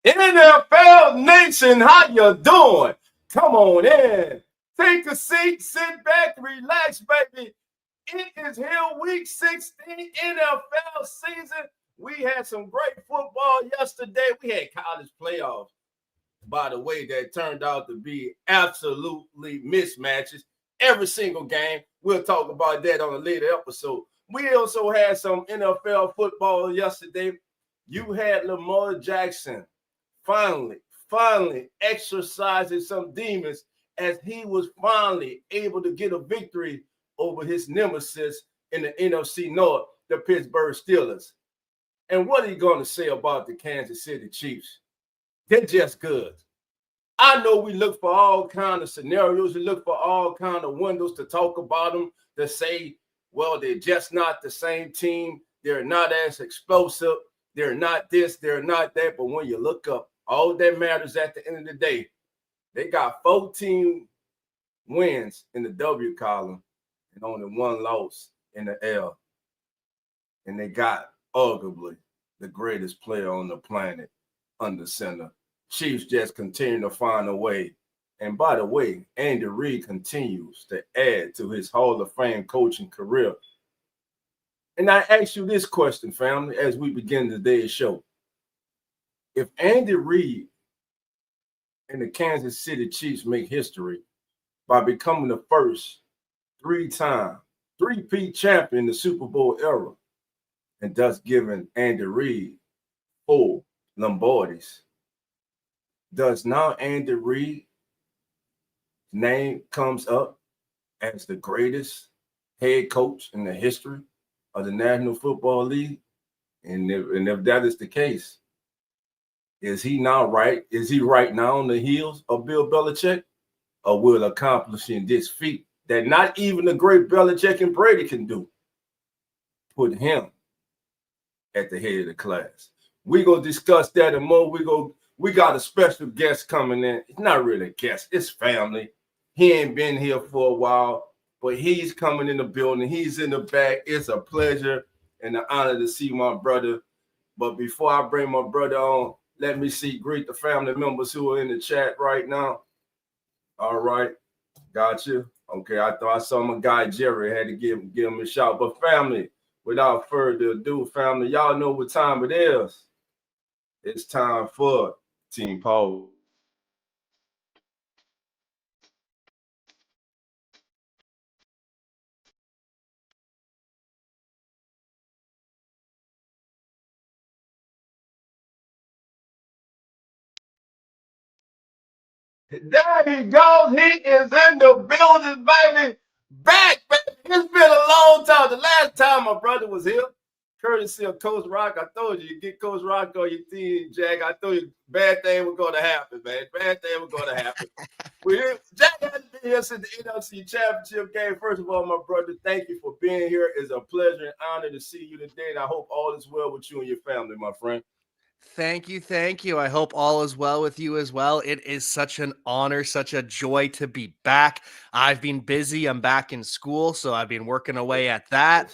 NFL Nation, how you doing? Come on in. Take a seat, sit back, relax, baby. It is here, week 16 NFL season. We had some great football yesterday. We had college playoffs, by the way, that turned out to be absolutely mismatches. Every single game. We'll talk about that on a later episode. We also had some NFL football yesterday. You had Lamar Jackson finally exercising some demons as he was finally able to get a victory over his nemesis in the NFC North, the Pittsburgh Steelers. And what are you going to say about the Kansas City Chiefs? They're just good. I know we look for all kind of scenarios. We look for all kind of windows to talk about them, to say, well, they're just not the same team. They're not as explosive. They're not this, they're not that. But when you look up, all that matters at the end of the day, they got 14 wins in the W column and only one loss in the L. And they got arguably the greatest player on the planet under center. Chiefs just continue to find a way. And by the way, Andy Reid continues to add to his Hall of Fame coaching career. And I ask you this question, family, as we begin today's show. If Andy Reid and the Kansas City Chiefs make history by becoming the first three-time, three-peat champion in the Super Bowl era, and thus giving Andy Reid 4 Lombardis, does now Andy Reid's name comes up as the greatest head coach in the history of the National Football League? And if that is the case, is he now right? Is he right now on the heels of Bill Belichick? Or will accomplishing this feat that not even the great Belichick and Brady can do put him at the head of the class? We're going to discuss that and more. We got a special guest coming in. It's not really a guest. It's family. He ain't been here for a while, but he's coming in the building. He's in the back. It's a pleasure and an honor to see my brother. But before I bring my brother on, let me greet the family members who are in the chat right now. All right. Got you. Okay. I thought I saw my guy Jerry. I had to give him a shout. But family, without further ado, family, y'all know what time it is. It's time for Team Paul. There he goes. He is in the building, baby. Back, baby. It's been a long time. The last time my brother was here, courtesy of Coach Rock, I told you get Coach Rock on your team, Jack. I told you bad thing was going to happen, man. Bad thing was going to happen. Jack hasn't been here since the NFC Championship game. First of all, my brother, thank you for being here. It's a pleasure and honor to see you today, and I hope all is well with you and your family, my friend. Thank you. Thank you. I hope all is well with you as well. It is such an honor, such a joy to be back. I've been busy. I'm back in school, so I've been working away at that.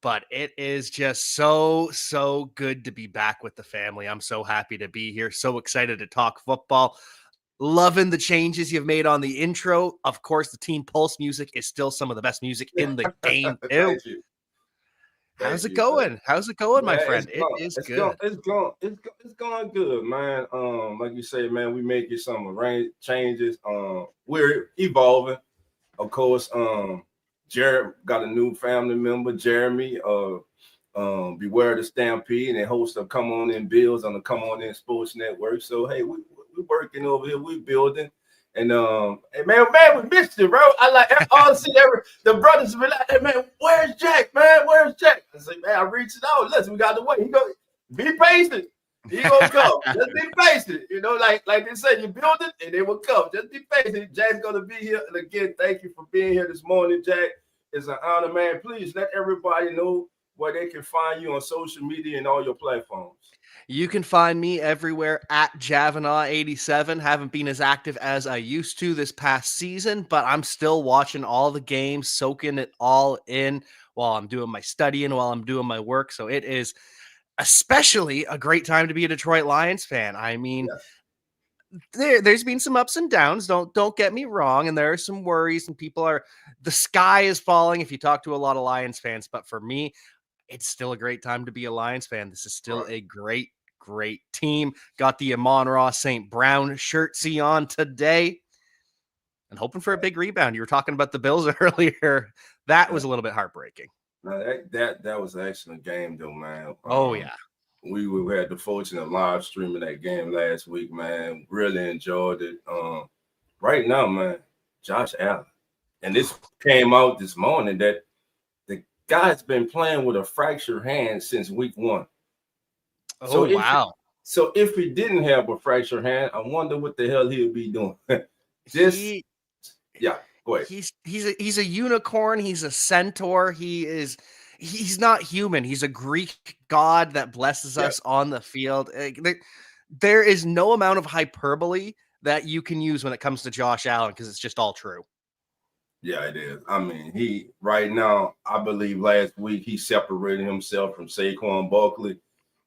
But it is just so good to be back with the family. I'm so happy to be here. So excited to talk football. Loving the changes you've made on the intro. Of course, the Team Pulse music is still some of the best music in the game, too. How's it going? How's it going, my friend? It is good. It's going good, man. Like you say, man, we making some changes. We're evolving. Of course, Jared got a new family member, Jeremy. Beware the Stampede, and they host of Come On In Bills on the Come On In Sports Network. So hey, we're working over here, we're building. And hey, man, we missed you, bro. I like the brothers be like, hey man, where's Jack? Man, where's Jack? I say, man, I reached out. Listen, we got to wait. He go, be patient. He gonna come. Just be patient. You know, like they said, you build it and they will come. Just be patient. Jack's gonna be here. And again, thank you for being here this morning, Jack. It's an honor, man. Please let everybody know where they can find you on social media and all your platforms. You can find me everywhere at CAVANAUGH87. Haven't been as active as I used to this past season, but I'm still watching all the games, soaking it all in while I'm doing my studying, while I'm doing my work. So it is especially a great time to be a Detroit Lions fan. I mean, Yes. there's been some ups and downs. Don't get me wrong, and there are some worries, and the sky is falling if you talk to a lot of Lions fans. But for me, it's still a great time to be a Lions fan. This is still Right. a great team. Got the Amon-Ra St. Brown shirtsy on today, and hoping for a big rebound. You were talking about the Bills earlier. That was a little bit heartbreaking. Now that was an excellent game, though, man. Oh yeah. We had the fortune of live streaming that game last week, man. Really enjoyed it. Right now, man, Josh Allen, and this came out this morning that the guy's been playing with a fractured hand since week 1. Oh wow. So if he didn't have a fractured hand, I wonder what the hell he'll be doing. Yeah, go ahead. He's a unicorn. He's a centaur. He's not human. He's a Greek god that blesses us on the field. There is no amount of hyperbole that you can use when it comes to Josh Allen because it's just all true. Yeah, it is. I mean, he right now, I believe last week he separated himself from Saquon Barkley.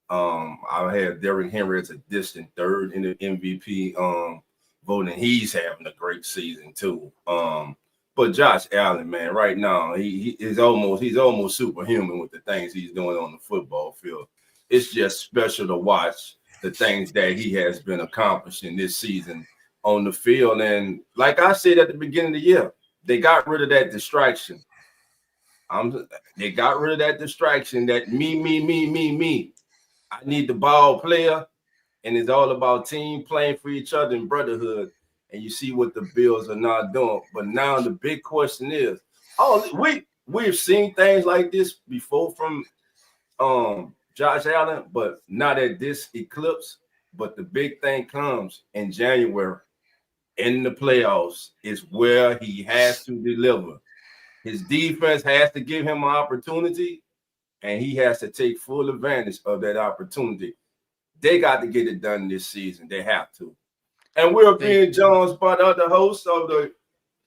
I had Derrick Henry as a distant third in the MVP voting. He's having a great season too. But Josh Allen, man, right now he's almost superhuman with the things he's doing on the football field. It's just special to watch the things that he has been accomplishing this season on the field. And like I said at the beginning of the year, they got rid of that distraction. They got rid of that distraction, that me. I need the ball player, and it's all about team playing for each other and brotherhood. And you see what the Bills are not doing. But now the big question is, we've seen things like this before from Josh Allen, but not at this eclipse. But the big thing comes in January in the playoffs is where he has to deliver. His defense has to give him an opportunity, and he has to take full advantage of that opportunity. They got to get it done this season. They have to. And we're being joined by the other host of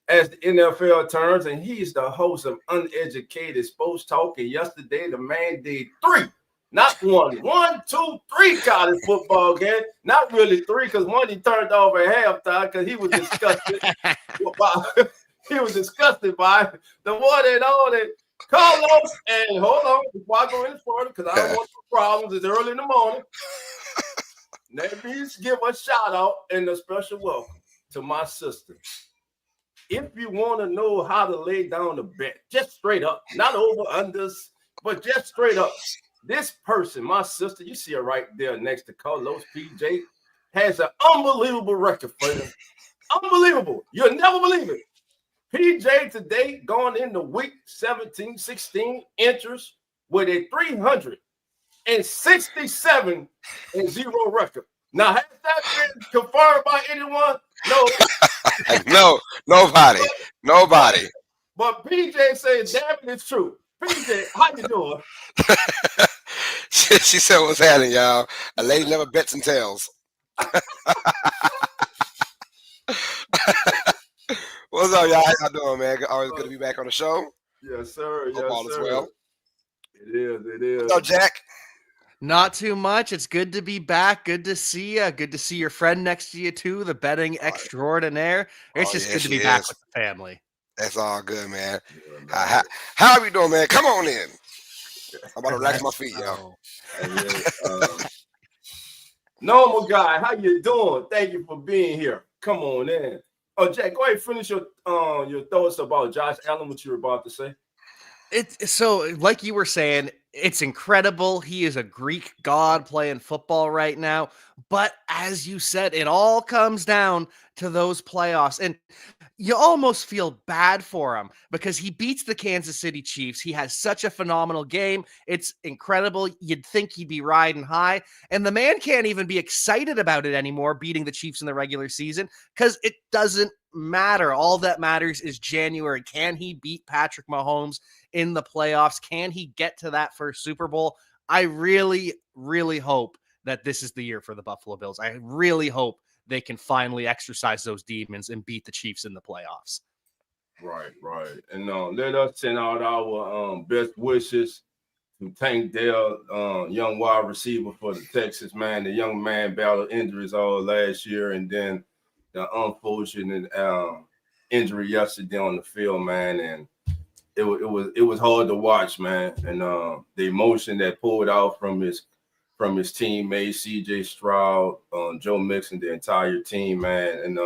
as the NFL Turns, and he's the host of Uneducated Sports Talk. And yesterday, the man did 3, not 1, 1, 2, 3 college football games. Not really 3, because one he turned off at halftime because he was disgusted. He was disgusted by the one and only Carlos. And hold on, before I go any further, because I don't want no problems. It's early in the morning. Let me give a shout out and a special welcome to my sister. If you want to know how to lay down the bet, just straight up, not over unders, but just straight up. This person, my sister, you see her right there next to Carlos PJ, has an unbelievable record for him. Unbelievable. You'll never believe it. PJ today going into week 17-16 enters with a 367-0 record. Now, has that been confirmed by anyone? No. No, nobody. But PJ said, damn it, it's true. PJ, how you doing? She said, what's happening, y'all? A lady never bets and tells. What's up, y'all? How y'all doing, man? Always good to be back on the show. Yes, sir. Hope all is well. It is. What's up, Jack? Not too much. It's good to be back. Good to see you. Good to see your friend next to you, too, the betting extraordinaire. It's just good to be back with the family. That's all good, man. How are we doing, man? Come on in. I'm about to relax my feet, y'all. Normal guy, how you doing? Thank you for being here. Come on in. Oh, Jack, go ahead and finish your thoughts about Josh Allen, what you were about to say. So, like you were saying, it's incredible. He is a Greek god playing football right now. But as you said, it all comes down to those playoffs. And you almost feel bad for him because he beats the Kansas City Chiefs. He has such a phenomenal game. It's incredible. You'd think he'd be riding high. And the man can't even be excited about it anymore, beating the Chiefs in the regular season, because it doesn't matter. All that matters is January. Can he beat Patrick Mahomes in the playoffs? Can he get to that first Super Bowl? I really, really hope that this is the year for the Buffalo Bills. I really hope they can finally exercise those demons and beat the Chiefs in the playoffs. Right. And let us send out our best wishes Tank Dell, young wide receiver for the Texas, man. The young man battled injuries all last year, and then the unfortunate injury yesterday on the field, man. And it was hard to watch, man. And the emotion that pulled out from his teammates, C.J. Stroud, Joe Mixon, the entire team, man. And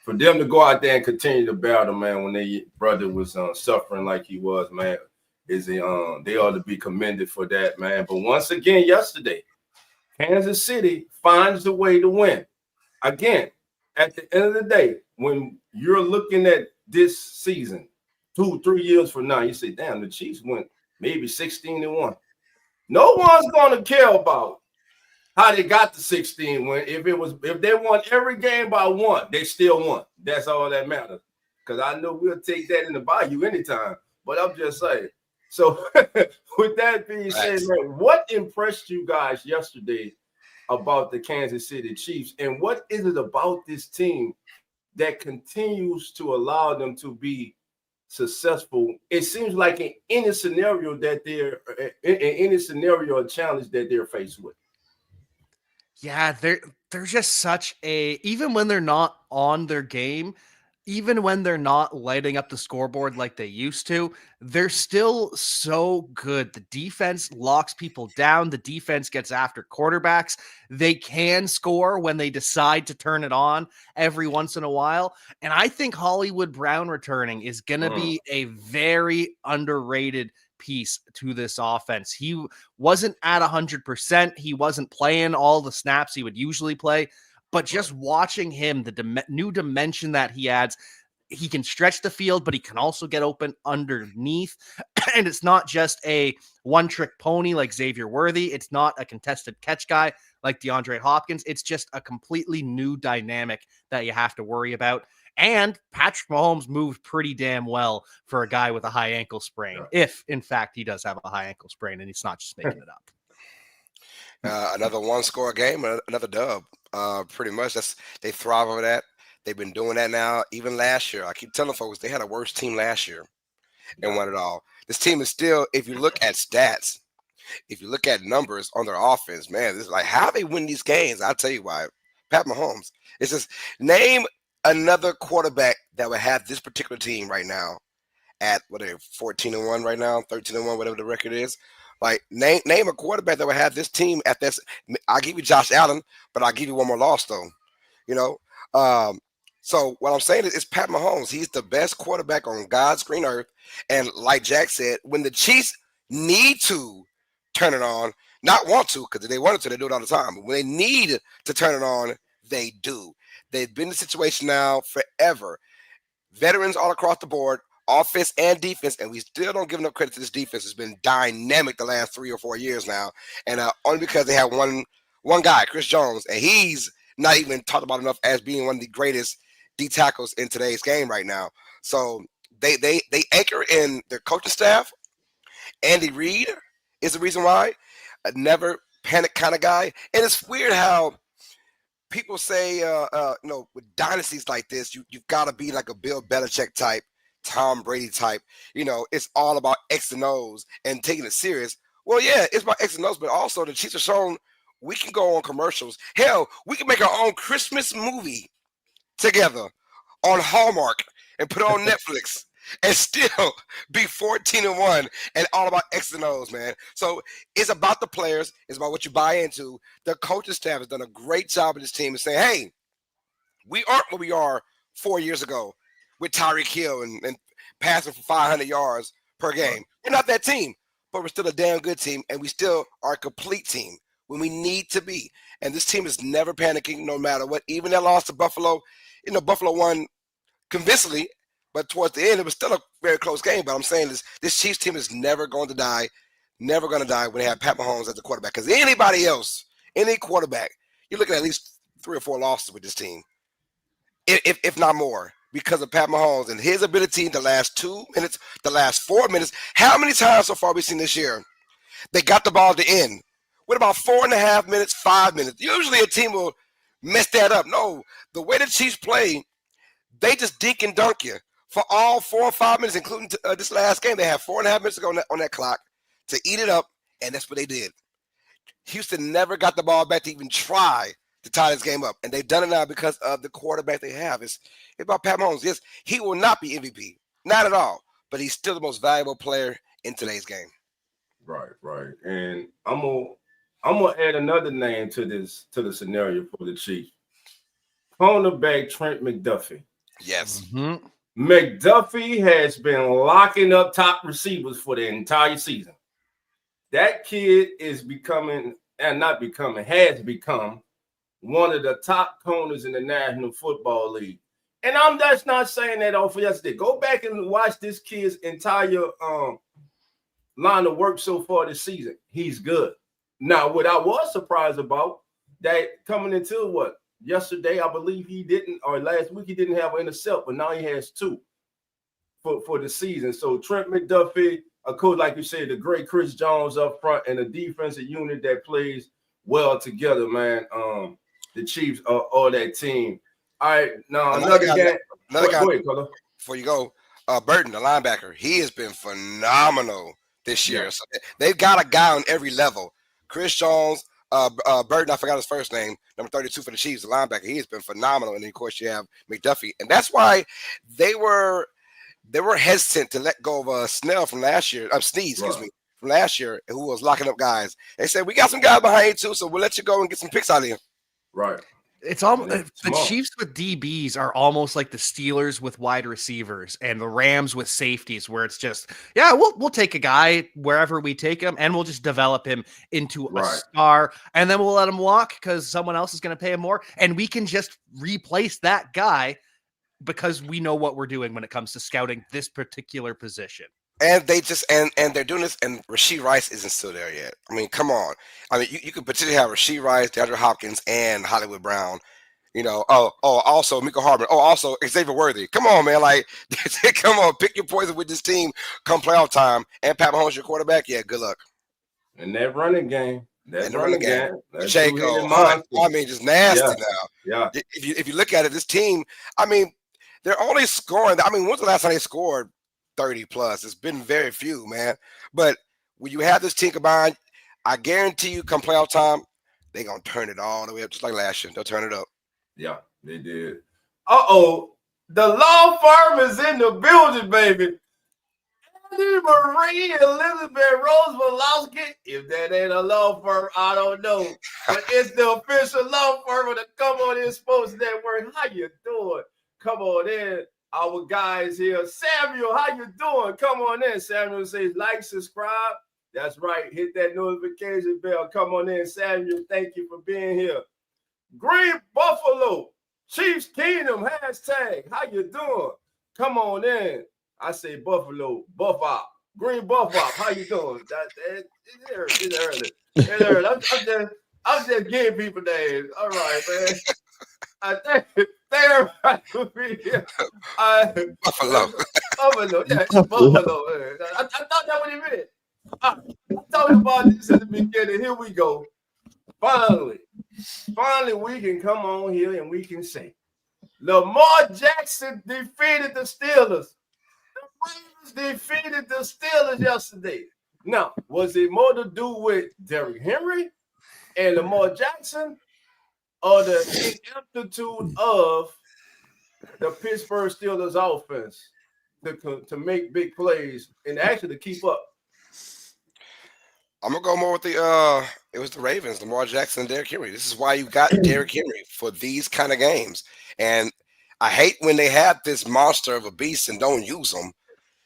for them to go out there and continue to battle, man, when their brother was suffering like he was, man, they ought to be commended for that, man. But once again, yesterday, Kansas City finds a way to win. Again, at the end of the day, when you're looking at this season, 2-3 years from now, you say, damn, the Chiefs went maybe 16-1. No one's gonna care about how they got the 16 win. If they won every game by one, they still won. That's all that matters. Because I know we'll take that in the bayou anytime. But I'm just saying. So with that being said, man, what impressed you guys yesterday about the Kansas City Chiefs? And what is it about this team that continues to allow them to be successful? It seems like in any scenario or challenge that they're faced with. Yeah, they're just such a, even when they're not on their game, even when they're not lighting up the scoreboard like they used to, they're still so good. The defense locks people down. The defense gets after quarterbacks. They can score when they decide to turn it on every once in a while. And I think Hollywood Brown returning is going to be a very underrated piece to this offense. He wasn't at 100%. He wasn't playing all the snaps he would usually play. But just watching him, the new dimension that he adds, he can stretch the field, but he can also get open underneath. And it's not just a one-trick pony like Xavier Worthy. It's not a contested catch guy like DeAndre Hopkins. It's just a completely new dynamic that you have to worry about. And Patrick Mahomes moved pretty damn well for a guy with a high ankle sprain, if, in fact, he does have a high ankle sprain and he's not just making it up. Another one-score game, another dub. Pretty much, they thrive over that. They've been doing that now. Even last year, I keep telling folks they had a worse team last year and won it all. This team is still, if you look at stats, if you look at numbers on their offense, man, this is like how they win these games. I'll tell you why. Pat Mahomes. It's just name another quarterback that would have this particular team right now at what are they, 14-1 right now, 13-1, whatever the record is. Like name a quarterback that would have this team at this. I'll give you Josh Allen, but I'll give you one more loss though. You know, so what I'm saying is it's Pat Mahomes. He's the best quarterback on God's green earth. And like Jack said, when the Chiefs need to turn it on, not want to, because if they wanted to, they do it all the time. But when they need to turn it on, they do. They've been in the situation now forever. Veterans all across the board, offense and defense, and we still don't give enough credit to this defense. It's been dynamic the last 3 or 4 years now, and only because they have one guy, Chris Jones, and he's not even talked about enough as being one of the greatest D tackles in today's game right now. So they anchor in their coaching staff. Andy Reid is the reason why. A never panic kind of guy, and it's weird how people say, with dynasties like this, you've got to be like a Bill Belichick type, Tom Brady type. It's all about X and O's and taking it serious. Well, yeah, it's about X and O's, but also the Chiefs have shown we can go on commercials. Hell, we can make our own Christmas movie together on Hallmark and put it on Netflix and still be 14-1 and all about X and O's, man. So it's about the players. It's about what you buy into. The coaching staff has done a great job of this team and saying, hey, we aren't what we are 4 years ago with Tyreek Hill and passing for 500 yards per game. We're not that team, but we're still a damn good team, and we still are a complete team when we need to be. And this team is never panicking no matter what. Even that loss to Buffalo, Buffalo won convincingly, but towards the end, it was still a very close game. But I'm saying this Chiefs team is never going to die when they have Pat Mahomes as the quarterback. Because anybody else, any quarterback, you're looking at least 3 or 4 losses with this team, if not more, because of Pat Mahomes and his ability in the last 2 minutes, the last 4 minutes. How many times so far we've seen this year they got the ball at the end with about 4.5 minutes, 5 minutes? Usually a team will mess that up. No, the way the Chiefs play, they just dink and dunk you for all 4 or 5 minutes, including this last game. They have 4.5 minutes to go on that clock to eat it up And that's what they did. Houston never got the ball back to even try to tie this game up. And they've done it now because of the quarterback they have. It's about Pat Mahomes. Yes, he will not be MVP. Not at all. But he's still the most valuable player in today's game. Right. And I'm gonna add another name to the scenario for the Chiefs. Cornerback Trent McDuffie. Yes. Mm-hmm. McDuffie has been locking up top receivers for the entire season. That kid is has become one of the top corners in the National Football League. And I'm just not saying that off of yesterday. Go back and watch this kid's entire line of work so far this season. He's good. Now, what I was surprised about, that coming into yesterday, I believe last week he didn't have an intercept, but now he has 2 for the season. So Trent McDuffie, a coach, like you said, the great Chris Jones up front, and a defensive unit that plays well together, man. The Chiefs are that team. All right, now another game. Go ahead, Color. Before you go, Burton, the linebacker, he has been phenomenal this year. Yeah. So they've got a guy on every level. Chris Jones, Burton, I forgot his first name, number 32 for the Chiefs, the linebacker. He has been phenomenal. And then, of course, you have McDuffie. And that's why they were hesitant to let go of Snell from last year. Sneeze, excuse me, from last year, who was locking up guys. They said, we got some guys behind you, too, so we'll let you go and get some picks out of you. Right. It's almost the Chiefs with DBs are almost like the Steelers with wide receivers and the Rams with safeties, where it's just, we'll take a guy wherever we take him and we'll just develop him into a star, and then we'll let him walk because someone else is going to pay him more, and we can just replace that guy because we know what we're doing when it comes to scouting this particular position. And they just and they're doing this, and Rashee Rice isn't still there yet. I mean, come on. I mean, you could potentially have Rashee Rice, DeAndre Hopkins, and Hollywood Brown. You know, also Mecole Hardman. Also Xavier Worthy. Come on, man. Like, come on, pick your poison with this team come playoff time. And Pat Mahomes, your quarterback. Yeah, good luck. And that running game. That running game. Pacheco. I mean, just nasty now. Yeah. If you look at it, this team, I mean, they're only scoring. I mean, when's the last time they scored 30 plus? It's been very few, man. But when you have this team combined, I guarantee you come playoff time, they're going to turn it all the way up, just like last year. They'll turn it up. Yeah, they did. The law firm is in the building, baby. Andy Marie Elizabeth Rose-Velowski. If that ain't a law firm, I don't know. But it's the official law firm of the Come On In Sports Network. How you doing? Come on in. Our guys here. Samuel, how you doing? Come on in. Samuel says like, subscribe. That's right. Hit that notification bell. Come on in, Samuel. Thank you for being here. Green Buffalo, Chiefs Kingdom, hashtag. How you doing? Come on in. I say Buffalo, Buff Op. Green Buff Op. How you doing? It's early. I'm just giving people names. All right, man. Thank everybody for being here. Buffalo. Buffalo. Yeah, it's Buffalo. I thought that what he meant. I talked about this at the beginning. Here we go. Finally, we can come on here and we can say Lamar Jackson defeated the Steelers. The Ravens defeated the Steelers yesterday. Now, was it more to do with Derrick Henry and Lamar Jackson, or the ineptitude of the Pittsburgh Steelers offense to make big plays and actually to keep up? I'm gonna go more with it was the Ravens, Lamar Jackson and Derrick Henry. This is why you got Derrick Henry for these kind of games. And I hate when they have this monster of a beast and don't use him,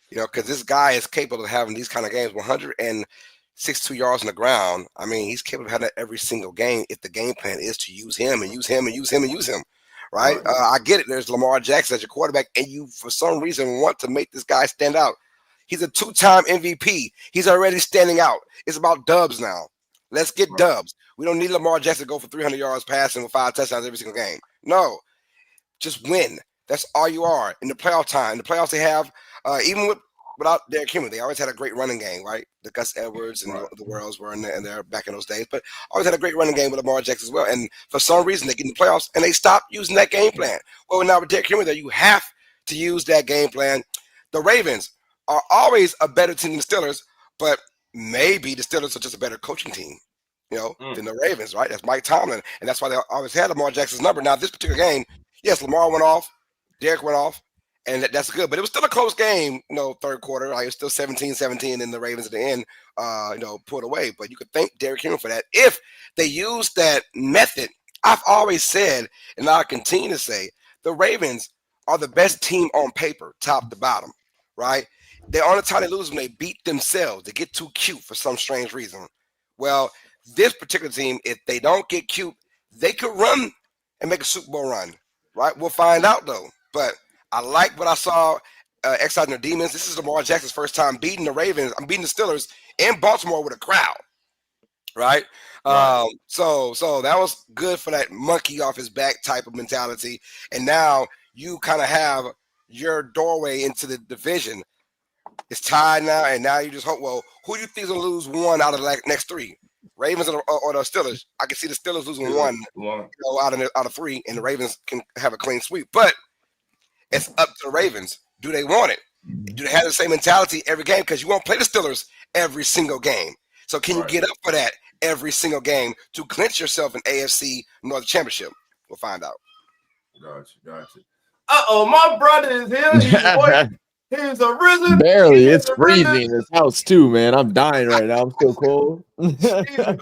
because this guy is capable of having these kind of games, 162 yards on the ground. I mean, he's capable of having that every single game if the game plan is to use him and use him and use him and use him. Right? I get it. There's Lamar Jackson as your quarterback, and you, for some reason, want to make this guy stand out. He's a 2-time MVP. He's already standing out. It's about dubs now. Let's get dubs. We don't need Lamar Jackson to go for 300 yards passing with 5 touchdowns every single game. No, just win. That's all you are. In the playoff time, in the playoffs they have, even without Derrick Henry, they always had a great running game, right? The Gus Edwards and the Worlds were in there back in those days, but always had a great running game with Lamar Jackson as well. And for some reason, they get in the playoffs and they stop using that game plan. Well, now with Derrick Henry there, you have to use that game plan. The Ravens are always a better team than the Steelers, but maybe the Steelers are just a better coaching team, than the Ravens, right? That's Mike Tomlin, and that's why they always had Lamar Jackson's number. Now, this particular game, yes, Lamar went off, Derek went off, and that's good, but it was still a close game, third quarter. Like, it was still 17-17, and the Ravens at the end, pulled away. But you could thank Derrick Henry for that. If they used that method, I've always said, and I'll continue to say, the Ravens are the best team on paper, top to bottom, right? The only time they lose when they beat themselves. They get too cute for some strange reason. Well, this particular team, if they don't get cute, they could run and make a Super Bowl run, right? We'll find out, though. But I like what I saw exercising their demons. This is Lamar Jackson's first time beating the Ravens. I'm beating the Steelers in Baltimore with a crowd, right? So that was good for that monkey off his back type of mentality. And now you kind of have your doorway into the division. It's tied now, and now you just hope, well, who do you think is going to lose one out of the next three? Ravens or the Steelers? I can see the Steelers losing one out of three, and the Ravens can have a clean sweep. But it's up to the Ravens. Do they want it? Do they have the same mentality every game? Because you won't play the Steelers every single game. So can you get up for that every single game to clinch yourself an AFC North Championship? We'll find out. Gotcha. My brother is here. He's arisen. Barely. It's freezing in this house too, man. I'm dying right now. I'm so cold. He done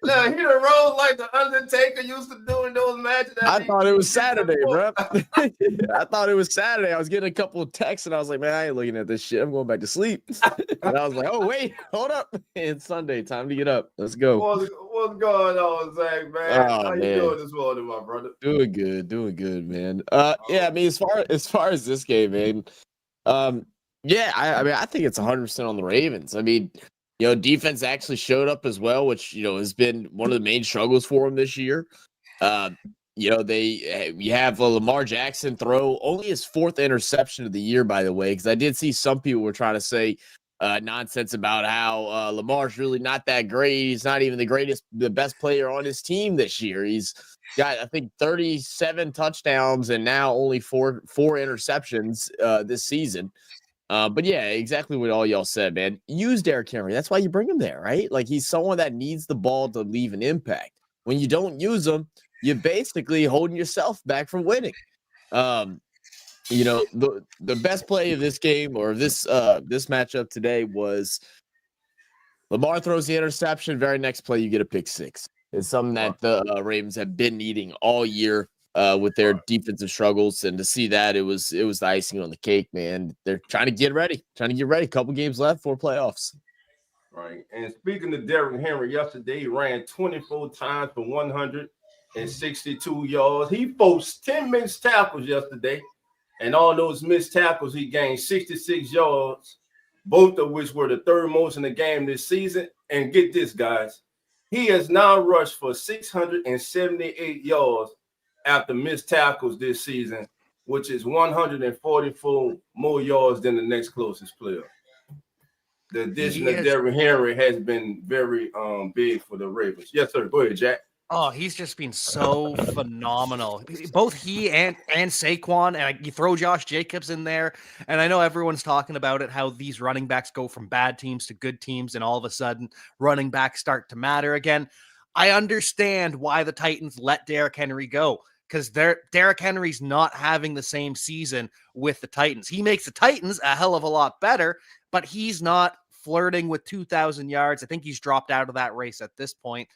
rose like the Undertaker used to do in those matches. I thought it was Saturday, bro. I thought it was Saturday. I was getting a couple of texts, and I was like, man, I ain't looking at this shit. I'm going back to sleep. And I was like, oh, wait, hold up. It's Sunday. Time to get up. Let's go. What's going on, Zach, man? How you doing this morning, my brother? Doing good, man. Yeah, I mean, as far as this game, man, I mean, I think it's 100% on the Ravens. I mean, defense actually showed up as well, which, has been one of the main struggles for them this year. You have Lamar Jackson throw only his fourth interception of the year, by the way, because I did see some people were trying to say nonsense about how Lamar's really not that great. He's not even the best player on his team this year. He's got, I think, 37 touchdowns and now only four interceptions this season. But yeah, exactly what all y'all said, man. Use Derrick Henry. That's why you bring him there, right? Like, he's someone that needs the ball to leave an impact. When you don't use him, you're basically holding yourself back from winning. The best play of this game or this matchup today was Lamar throws the interception. Very next play, you get a pick six. It's something that the Ravens have been needing all year with their defensive struggles, and to see that, it was the icing on the cake, man. They're trying to get ready. A couple games left for playoffs. Right. And speaking of Derrick Henry, yesterday he ran 24 times for 162 yards. He forced 10 missed tackles yesterday, and all those missed tackles he gained 66 yards, both of which were the third most in the game this season. And get this, guys. He has now rushed for 678 yards after missed tackles this season, which is 144 more yards than the next closest player. The addition of Derrick Henry has been very big for the Ravens. Yes, sir. Go ahead, Jack. Oh, he's just been so phenomenal. Both he and Saquon, and you throw Josh Jacobs in there. And I know everyone's talking about it, how these running backs go from bad teams to good teams, and all of a sudden running backs start to matter again. I understand why the Titans let Derrick Henry go, because Derrick Henry's not having the same season with the Titans. He makes the Titans a hell of a lot better, but he's not flirting with 2,000 yards. I think he's dropped out of that race at this point.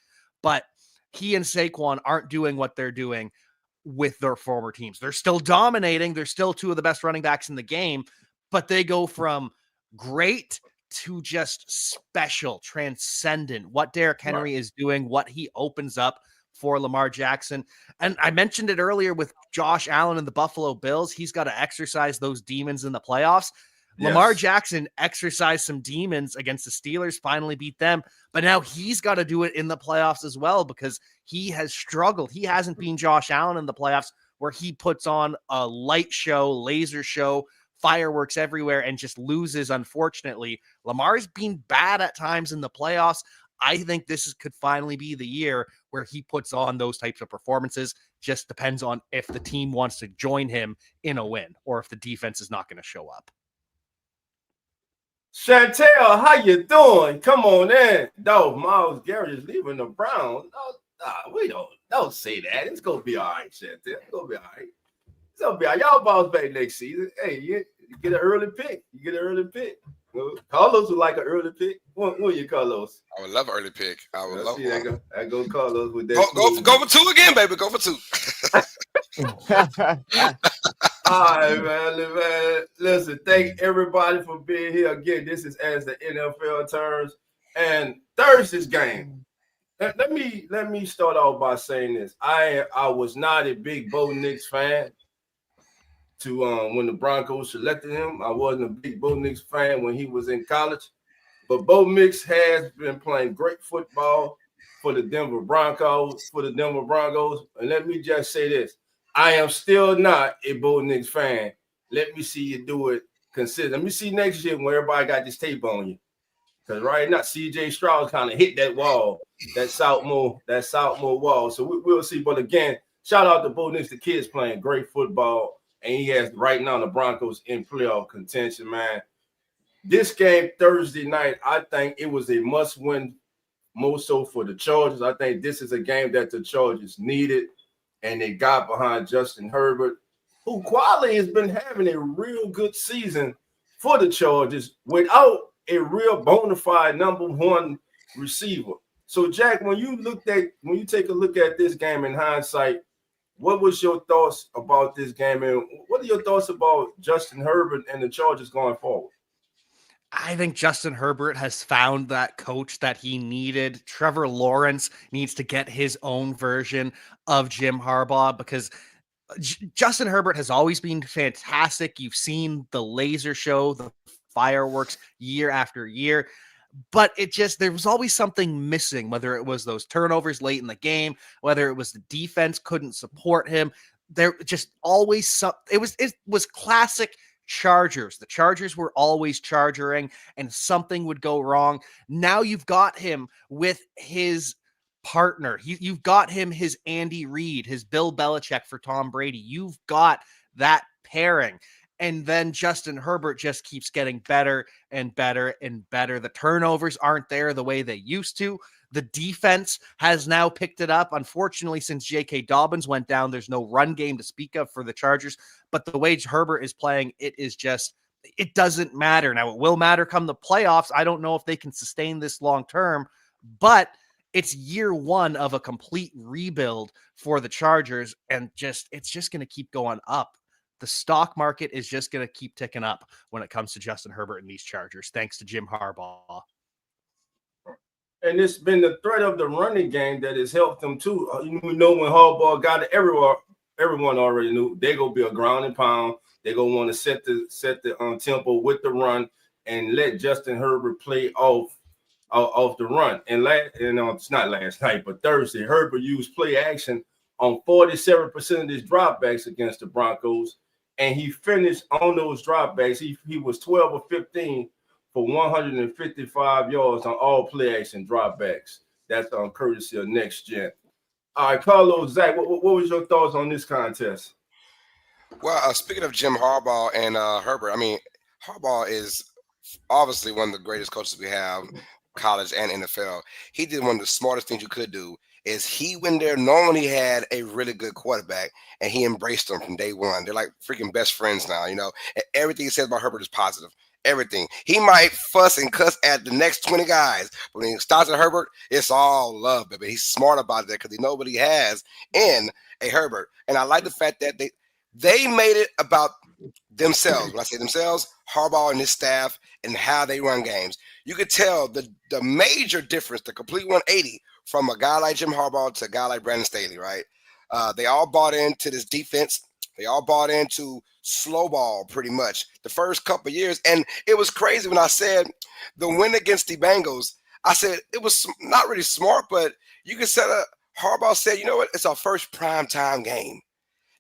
But he and Saquon aren't doing what they're doing with their former teams. They're still dominating. They're still two of the best running backs in the game, but they go from great to just special, transcendent. What Derrick Henry is doing, what he opens up for Lamar Jackson. And I mentioned it earlier with Josh Allen and the Buffalo Bills. He's got to exercise those demons in the playoffs. Yes. Lamar Jackson exercised some demons against the Steelers, finally beat them, but now he's got to do it in the playoffs as well because he has struggled. He hasn't been Josh Allen in the playoffs where he puts on a light show, laser show, fireworks everywhere, and just loses, unfortunately. Lamar's been bad at times in the playoffs. I think this could finally be the year where he puts on those types of performances. Just depends on if the team wants to join him in a win or if the defense is not going to show up. Chantel, how you doing? Come on in. No, Miles Garrett is leaving the Browns. No, we don't say that. It's gonna be all right, Chantel. It's gonna be all right. It's gonna be all right. Y'all bounce back next season. Hey, you get an early pick. You get an early pick. Carlos would like an early pick. What you, Carlos? I would love an early pick. I would love one. I go Carlos with that. Go for two again, baby. Go for two. All right, man. Listen, thank everybody for being here. Again, this is As the NFL Turns. And Thursday's game. Let me start off by saying this. I was not a big Bo Nix fan when the Broncos selected him. I wasn't a big Bo Nix fan when he was in college. But Bo Nix has been playing great football for the Denver Broncos. And let me just say this. I am still not a Bo Nix fan. Let me see you do it consistent. Let me see next year when everybody got this tape on you. Because right now, C.J. Stroud kind of hit that wall, that Southmore wall. So we'll see. But again, shout out to Bo Nix. The kid's playing great football. And he has right now the Broncos in playoff contention, man. This game Thursday night, I think it was a must-win, more so for the Chargers. I think this is a game that the Chargers needed. And they got behind Justin Herbert, who quietly has been having a real good season for the Chargers without a real bona fide number one receiver. So, Jack, when you take a look at this game in hindsight, what was your thoughts about this game? And what are your thoughts about Justin Herbert and the Chargers going forward? I think Justin Herbert has found that coach that he needed. Trevor Lawrence needs to get his own version of Jim Harbaugh because Justin Herbert has always been fantastic. You've seen the laser show, the fireworks year after year, but there was always something missing, whether it was those turnovers late in the game, whether it was the defense couldn't support him. There just always it was classic Chargers. The Chargers were always chargering and something would go wrong. Now you've got him with his partner. You've got him his Andy Reid, his Bill Belichick for Tom Brady. You've got that pairing. And then Justin Herbert just keeps getting better and better and better. The turnovers aren't there the way they used to. The defense has now picked it up. Unfortunately, since J.K. Dobbins went down, there's no run game to speak of for the Chargers. But the way Herbert is playing, it doesn't matter. Now, it will matter come the playoffs. I don't know if they can sustain this long term, but it's year one of a complete rebuild for the Chargers, and it's just going to keep going up. The stock market is just going to keep ticking up when it comes to Justin Herbert and these Chargers, thanks to Jim Harbaugh. And it's been the threat of the running game that has helped them too. You know, when Harbaugh got it, everyone already knew they're gonna be a ground and pound. They're gonna want to set the tempo with the run and let Justin Herbert play off the run. And it's not last night, but Thursday, Herbert used play action on 47% of his dropbacks against the Broncos, and he finished on those dropbacks. He was 12 or 15. For 155 yards on all play action dropbacks. That's courtesy of Next Gen. All right, Carlos, Zach, what was your thoughts on this contest? Well, speaking of Jim Harbaugh and Herbert, I mean, Harbaugh is obviously one of the greatest coaches we have, college and NFL. He did one of the smartest things you could do is he went there knowing he had a really good quarterback, and he embraced them from day one. They're like freaking best friends now, you know. And everything he says about Herbert is positive. Everything. He might fuss and cuss at the next 20 guys, but when he starts at Herbert, it's all love, baby. He's smart about that because he knows what he has in a Herbert. And I like the fact that they made it about themselves. When I say themselves, Harbaugh and his staff and how they run games. You could tell the major difference, the complete 180 from a guy like Jim Harbaugh to a guy like Brandon Staley, right? They all bought into this defense. They all bought into slow ball pretty much the first couple of years. And it was crazy when I said the win against the Bengals, I said it was not really smart, but you could set up, Harbaugh said, you know what? It's our first primetime game.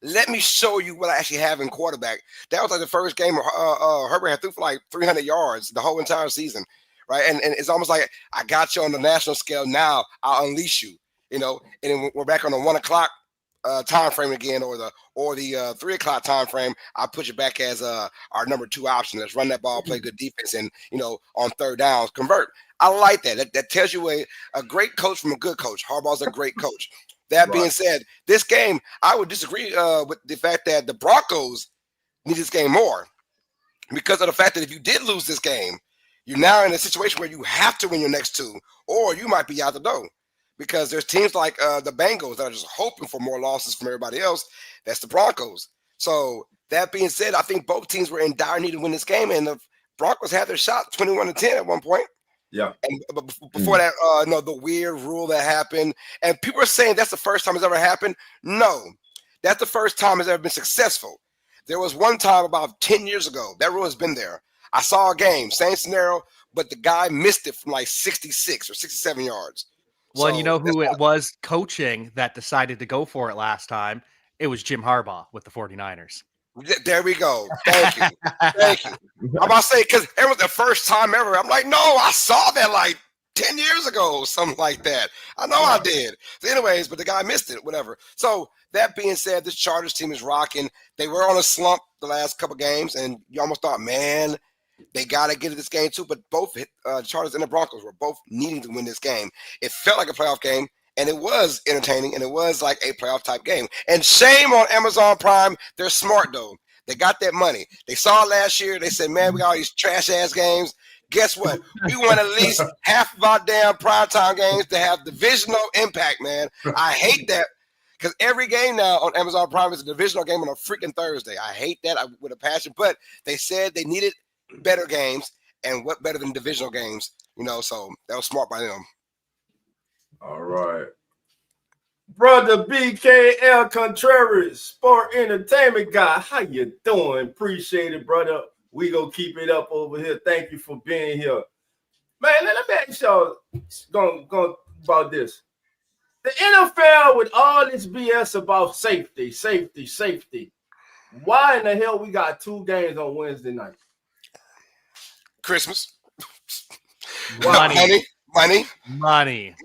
Let me show you what I actually have in quarterback. That was like the first game Herbert had threw for like 300 yards the whole entire season, right? And it's almost like I got you on the national scale. Now I'll unleash you, you know. And then we're back on the 1 o'clock time frame again, or the 3 o'clock time frame, I put you back as our number 2 option. Let's run that ball, play good defense, and on third downs convert. I like that. That tells you a great coach from a good coach. Harbaugh's a great coach. That being said, this game, I would disagree with the fact that the Broncos need this game more, because of the fact that if you did lose this game, you're now in a situation where you have to win your next 2, or you might be out the door. Because there's teams like the Bengals that are just hoping for more losses from everybody else. That's the Broncos. So that being said, I think both teams were in dire need to win this game, and the Broncos had their shot 21-10 at one point. Yeah. And before that, the weird rule that happened, and people are saying that's the first time it's ever happened. No, that's the first time it's ever been successful. There was one time about 10 years ago. That rule has been there. I saw a game, same scenario, but the guy missed it from like 66 or 67 yards. Well, and you know who it was coaching that decided to go for it last time? It was Jim Harbaugh with the 49ers. There we go. Thank you. Thank you. I'm about to say, because it was the first time ever. I'm like, no, I saw that like 10 years ago, something like that. I know I did. So anyways, but the guy missed it, whatever. So that being said, this Chargers team is rocking. They were on a slump the last couple games, and you almost thought, man, they got to get to this game too. But both Chargers and the Broncos were both needing to win this game. It felt like a playoff game, and it was entertaining, and it was like a playoff type game. And shame on Amazon Prime. They're smart, though. They got that money. They saw it last year. They said, man, we got all these trash-ass games. Guess what? We want at least half of our damn primetime games to have divisional impact, man. I hate that, because every game now on Amazon Prime is a divisional game on a freaking Thursday. I hate that with a passion. But they said they needed better games, and what better than divisional games, so that was smart by them. All right. Brother BKL Contreras, sport entertainment guy, how you doing? Appreciate it, brother. We gonna keep it up over here. Thank you for being here. Man, let me ask y'all going about this. The NFL, with all this BS about safety, why in the hell we got 2 games on Wednesday night? Christmas. Money. Money.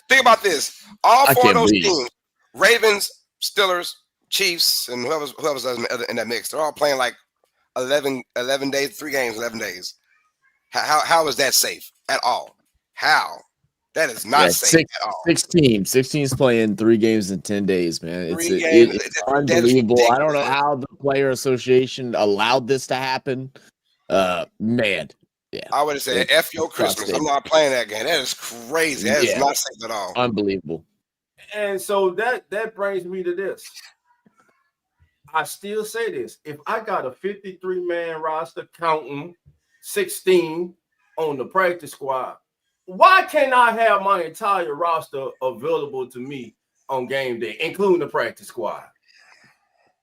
Think about this. All 4 of those teams, Ravens, Steelers, Chiefs, and whoever's in that mix, they're all playing like 11 days, 3 games, 11 days. How is that safe at all? How? That is not safe at all. 16 is playing 3 games in 10 days, man. It's unbelievable. I don't know how the Player Association allowed this to happen. Man. Yeah. I would have said, F your Christmas. I'm not playing that game. That is crazy. That is not safe at all. Unbelievable. And so that brings me to this. I still say this. If I got a 53-man roster counting 16 on the practice squad, why can't I have my entire roster available to me on game day, including the practice squad?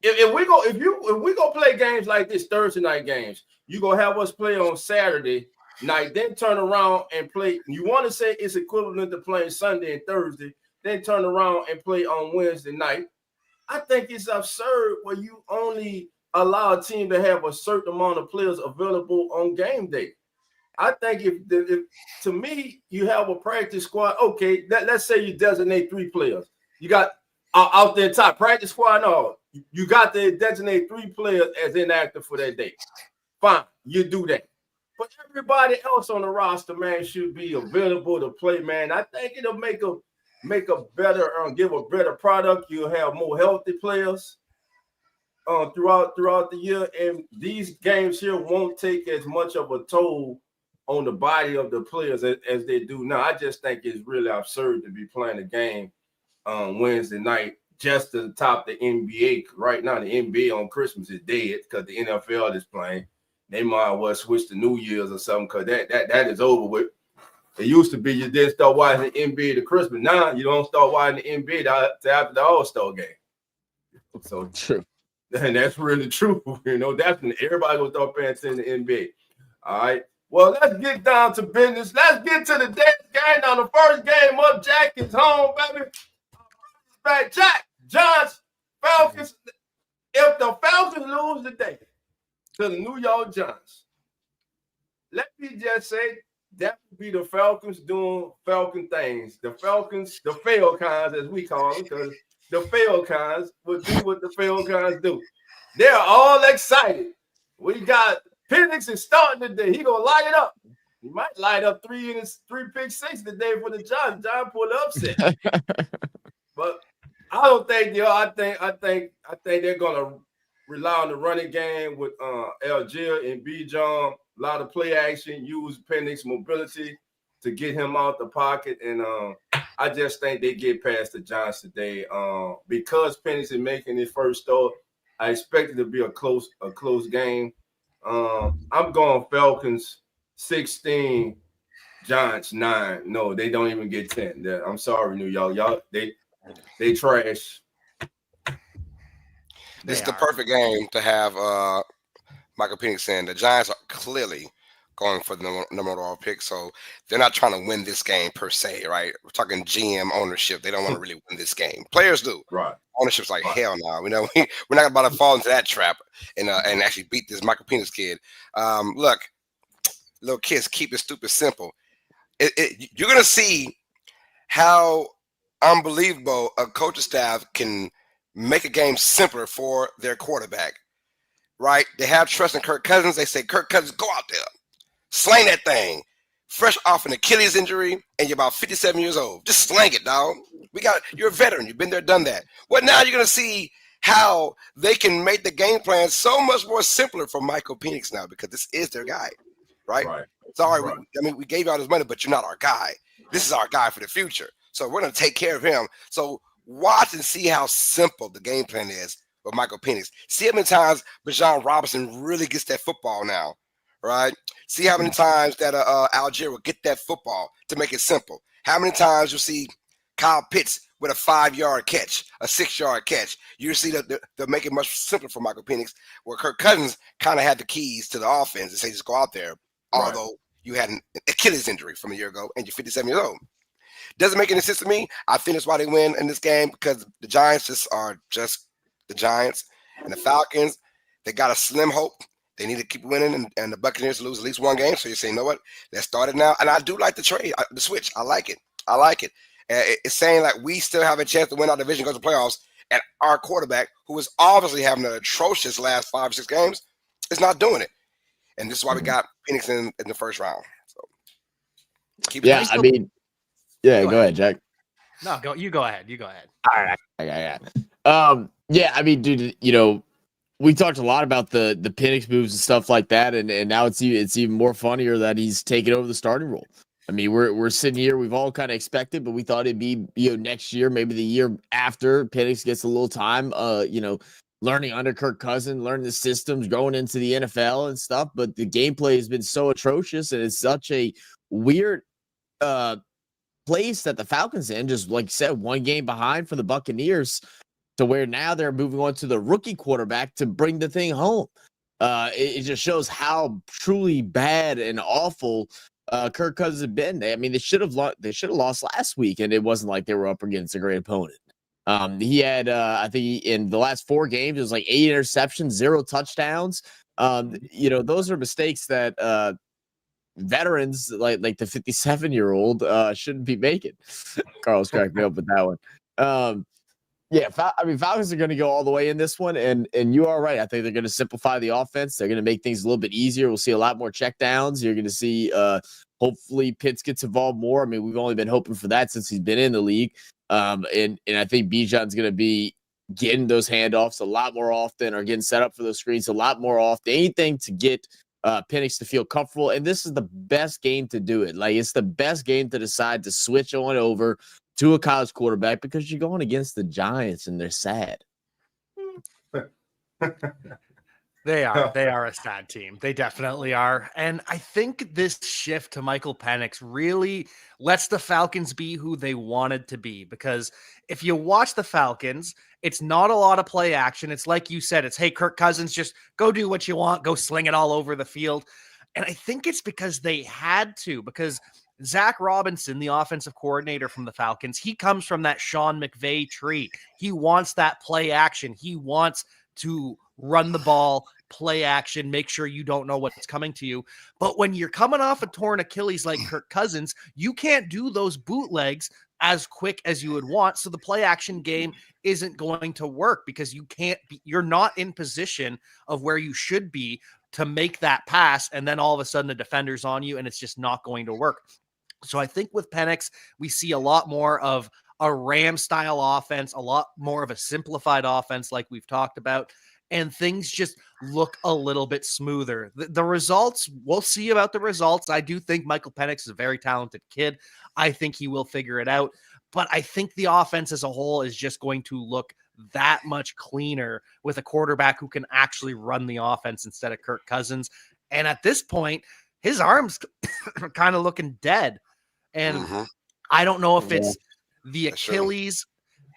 If we go play games like this, Thursday night games, you gonna have us play on Saturday night, then turn around and play. You want to say it's equivalent to playing Sunday and Thursday, then turn around and play on Wednesday night. I think it's absurd where you only allow a team to have a certain amount of players available on game day. I think if to me, you have a practice squad, okay, let's say you designate 3 players. You got out there top practice squad, no, you got to designate 3 players as inactive for that day. Fine, you do that. But everybody else on the roster, man, should be available to play, man. I think it'll make a better, give a better product. You'll have more healthy players throughout the year, and these games here won't take as much of a toll on the body of the players as they do now. I just think it's really absurd to be playing a game on Wednesday night just to top the NBA. Right now, the NBA on Christmas is dead because the NFL is playing. They might well switch to New Year's or something because that is over with. It used to be you didn't start watching the NBA to Christmas. Now you don't start watching the NBA to after the All-Star game. So true. And that's really true. That's when everybody will start paying attention to the NBA. All right. Well, let's get down to business. Let's get to the next game. Now, the first game up, Jack is home, baby. Back, Jack, Giants, Falcons. If the Falcons lose today to the New York Giants, let me just say that would be the Falcons doing Falcon things. The Falcons, the fail kinds, as we call them, because the Falcons will do what the Falcons do. They're all excited. We got Penix is starting today. He gonna light it up. He might light up 3 pick six today for the John pulled the upset. But I don't think, I think they're gonna rely on the running game with Algier and Bijan. A lot of play action, use Penix mobility to get him out the pocket, and I just think they get past the Giants today. Because Penix is making his first start, I expect it to be a close game. I'm going Falcons 16, Giants 9. No, they don't even get 10. I'm sorry, New York. Y'all, they trash. This is the perfect game to have Michael Penix saying the Giants are clearly going for the number one overall pick, so they're not trying to win this game per se, right? We're talking GM ownership. They don't want to really win this game. Players do. Right. Ownership's like, hell no. We're not about to fall into that trap and actually beat this Michael Penix kid. Look, little kids, keep it stupid simple. You're going to see how unbelievable a coaching staff can make a game simpler for their quarterback, right? They have trust in Kirk Cousins. They say, Kirk Cousins, go out there, slang that thing. Fresh off an Achilles injury, and you're about 57 years old. Just slang it, dog. You're a veteran. You've been there, done that. Well, now you're going to see how they can make the game plan so much more simpler for Michael Penix now, because this is their guy, right? Sorry, right. We gave you all this money, but you're not our guy. This is our guy for the future. So we're going to take care of him. So watch and see how simple the game plan is with Michael Penix. See how many times Bijan Robinson really gets that football now, right? See how many times that Algier will get that football to make it simple. How many times you'll see Kyle Pitts with a 5-yard catch, a 6-yard catch. You see that they'll make it much simpler for Michael Penix, where Kirk Cousins kind of had the keys to the offense and say, just go out there, although you had an Achilles injury from a year ago and you're 57 years old. Doesn't make any sense to me. I think that's why they win in this game, because the Giants are just the Giants, and the Falcons, they got a slim hope. They need to keep winning, and the Buccaneers lose at least one game. So you say, you know what? Let's start it now. And I do like the trade, the switch. I like it. It's saying like we still have a chance to win our division, go to the playoffs, and our quarterback, who is obviously having an atrocious last 5 or 6 games, is not doing it. And this is why we got Phoenix in the first round. So keep go ahead, Jack. No, you go ahead. All right. Yeah, I mean, dude, we talked a lot about the Penix moves and stuff like that, and now it's even more funnier that he's taking over the starting role. I mean, we're sitting here, we've all kind of expected, but we thought it'd be next year, maybe the year after Penix gets a little time, learning under Kirk Cousins, learning the systems, going into the NFL and stuff. But the gameplay has been so atrocious, and it's such a weird place that the Falcons in, just like you said, one game behind for the Buccaneers, to where now they're moving on to the rookie quarterback to bring the thing home. It just shows how truly bad and awful Kirk Cousins have been. I mean, they should have lost last week, and it wasn't like they were up against a great opponent. He had, I think, in the last 4 games, it was like 8 interceptions, 0 touchdowns. Those are mistakes that veterans like the 57-year-old shouldn't be making. Carlos cracked me up with that one. Falcons are going to go all the way in this one, and you are right. I think they're going to simplify the offense. They're going to make things a little bit easier. We'll see a lot more checkdowns. You're going to see, hopefully, Pitts gets involved more. I mean, we've only been hoping for that since he's been in the league. And I think Bijan's going to be getting those handoffs a lot more often, or getting set up for those screens a lot more often. Anything to get Penix to feel comfortable. And this is the best game to do it. Like, it's the best game to decide to switch on over to a college quarterback, because you're going against the Giants and they're sad. They are a sad team. They definitely are. And I think this shift to Michael Penix really lets the Falcons be who they wanted to be, because if you watch the Falcons, it's not a lot of play action. It's like you said, it's, hey, Kirk Cousins, just go do what you want, go sling it all over the field. And I think it's because they had to, because Zach Robinson, the offensive coordinator from the Falcons, he comes from that Sean McVay tree. He wants that play action. He wants to run the ball, play action, make sure you don't know what's coming to you. But when you're coming off a torn Achilles like Kirk Cousins, you can't do those bootlegs as quick as you would want. So the play action game isn't going to work because you're not in position of where you should be to make that pass. And then all of a sudden the defender's on you and it's just not going to work. So I think with Penix, we see a lot more of a Ram style offense, a lot more of a simplified offense like we've talked about, and things just look a little bit smoother. The results, we'll see about the results. I do think Michael Penix is a very talented kid. I think he will figure it out, but I think the offense as a whole is just going to look that much cleaner with a quarterback who can actually run the offense instead of Kirk Cousins. And at this point, his arms are kind of looking dead. And I don't know if it's the Achilles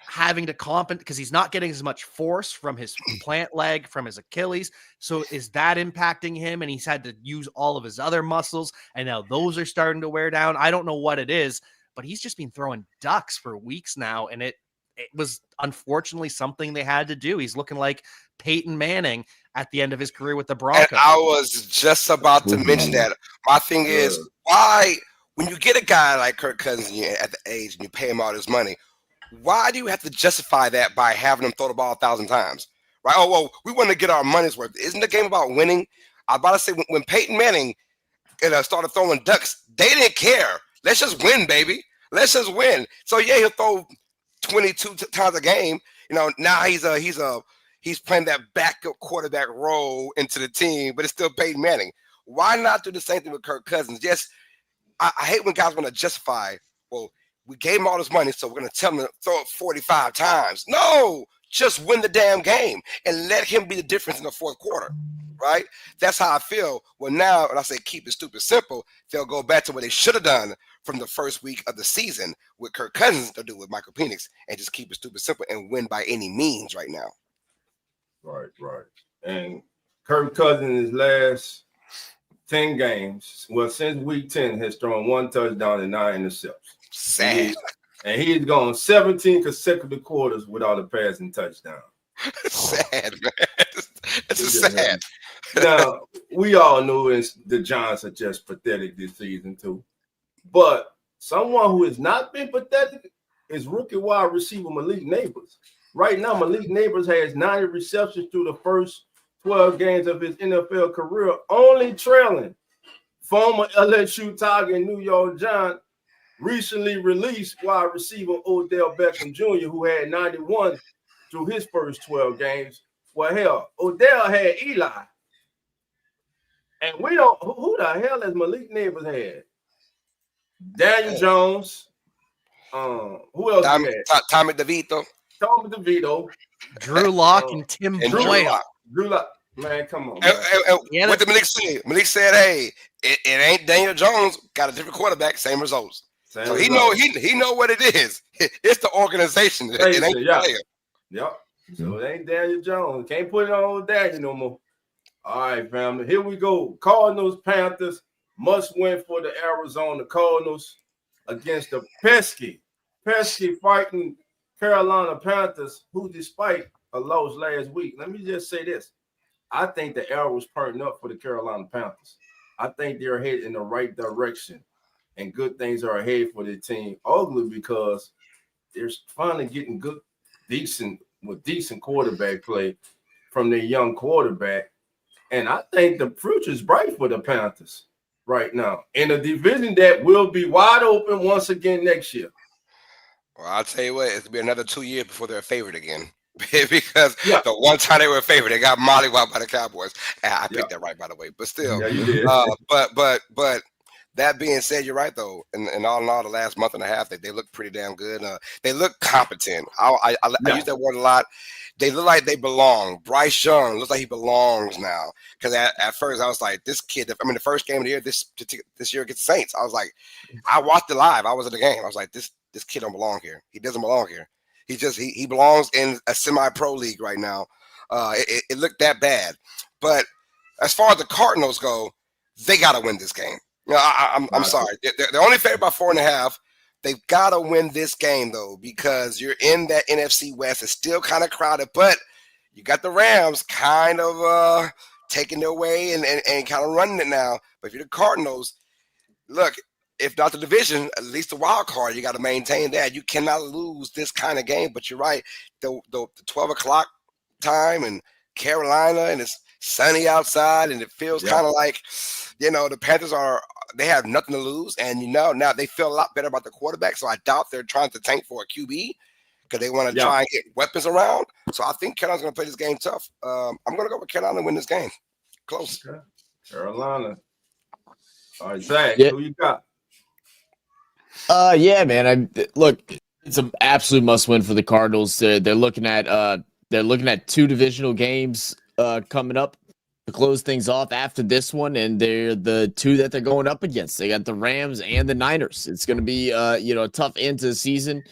having to compensate because he's not getting as much force from his plant leg, from his Achilles. So is that impacting him? And he's had to use all of his other muscles. And now those are starting to wear down. I don't know what it is, but he's just been throwing ducks for weeks now. And it was unfortunately something they had to do. He's looking like Peyton Manning at the end of his career with the Broncos. And I was just about to mention that. My thing is, why, when you get a guy like Kirk Cousins at the age and you pay him all this money, why do you have to justify that by having him throw the ball 1,000 times? Right? Oh, well, we want to get our money's worth. Isn't the game about winning? I was about to say, when Peyton Manning started throwing ducks, they didn't care. Let's just win, baby. Let's just win. So, yeah, he'll throw 22 times a game. Now he's playing that backup quarterback role into the team, but it's still Peyton Manning. Why not do the same thing with Kirk Cousins? Yes, I hate when guys want to justify, well, we gave him all this money, so we're going to tell him to throw it 45 times. No, just win the damn game and let him be the difference in the fourth quarter, right? That's how I feel. Well, now, when I say keep it stupid simple, they'll go back to what they should have done from the first week of the season with Kirk Cousins. They'll do with Michael Penix and just keep it stupid simple and win by any means right now. Right. And Kirk Cousins' last 10 games, since week 10, has thrown 1 touchdown and 9 interceptions. Sad. And he's gone 17 consecutive quarters without a passing touchdown. Sad, man. It's just sad. Now, we all know the Giants are just pathetic this season, too. But someone who has not been pathetic is rookie wide receiver Malik Neighbors. Right now, Malik Neighbors has 90 receptions through the first 12 games of his NFL career, only trailing former LSU Tiger and New York Giant, recently released wide receiver Odell Beckham Jr., who had 91 through his first 12 games. Well, hell, Odell had Eli. And we don't, who the hell has Malik Neighbors had? Daniel Jones. Who else? Tommy DeVito. Tommy DeVito. Drew Lock and Tim Boyle. Drew Lock. Man, come on. What did Malik say? Malik said, hey, it ain't Daniel Jones. Got a different quarterback, same results. So he know what it is. It's the organization. It ain't the player. Yep. So it ain't Daniel Jones. Can't put it on Daniel no more. All right, family. Here we go. Cardinals, Panthers. Must win for the Arizona Cardinals against the pesky fighting Carolina Panthers, who despite a loss last week, let me just say this. I think the arrow's perking up for the Carolina Panthers. I think they're headed in the right direction, and good things are ahead for the team. Ugly because they're finally getting decent quarterback play from their young quarterback. And I think the future is bright for the Panthers right now in a division that will be wide open once again next year. Well, I'll tell you what, it'll be another 2 years before they're a favorite again. Because the one time they were a favorite, they got mollywopped by the Cowboys. I picked that right, by the way. But still, you did. But that being said, you're right though. In all, the last month and a half, they look pretty damn good. They look competent. I use that word a lot. They look like they belong. Bryce Young looks like he belongs now. Because at first I was like, this kid. I mean, the first game of the year, this year against the Saints, I was like, I watched it live. I was at the game. I was like, this kid don't belong here. He doesn't belong here. He belongs in a semi-pro league right now. It looked that bad. But as far as the Cardinals go, they got to win this game. I'm sorry. They're only favored by 4.5. They've got to win this game, though, because you're in that NFC West. It's still kind of crowded, but you got the Rams kind of taking their way and kind of running it now. But if you're the Cardinals, look, if not the division, at least the wild card, you got to maintain that. You cannot lose this kind of game. But you're right, the 12 o'clock time in Carolina, and it's sunny outside, and it feels kind of like, the Panthers they have nothing to lose, and now they feel a lot better about the quarterback. So I doubt they're trying to tank for a QB because they want to try and get weapons around. So I think Carolina's going to play this game tough. I'm going to go with Carolina and win this game. Close. Okay. Carolina. All right, Zach, who you got? Yeah, man. Look, it's an absolute must-win for the Cardinals. They're looking at 2 divisional games coming up to close things off after this one, and they're the 2 that they're going up against. They got the Rams and the Niners. It's going to be a tough end to the season.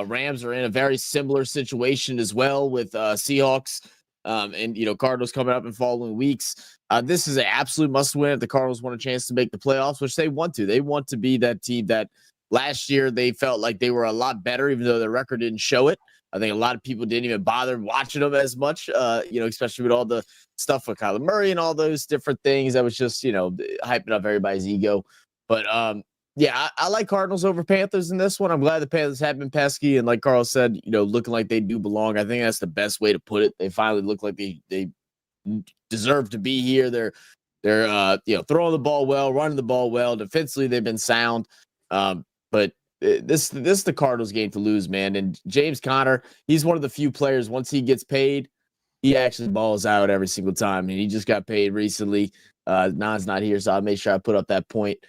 Rams are in a very similar situation as well with Seahawks and Cardinals coming up in following weeks. This is an absolute must-win if the Cardinals want a chance to make the playoffs, which they want to. They want to be that team that last year they felt like they were a lot better, even though their record didn't show it. I think a lot of people didn't even bother watching them as much, especially with all the stuff with Kyler Murray and all those different things. That was just, hyping up everybody's ego. But, I like Cardinals over Panthers in this one. I'm glad the Panthers have been pesky. And like Carl said, looking like they do belong. I think that's the best way to put it. They finally look like they deserve to be here. They're throwing the ball well, running the ball well. Defensively, they've been sound. But this is the Cardinals game to lose, man. And James Conner, he's one of the few players, once he gets paid, he actually balls out every single time. And he just got paid recently. Nan's not here, so I'll make sure I put up that point.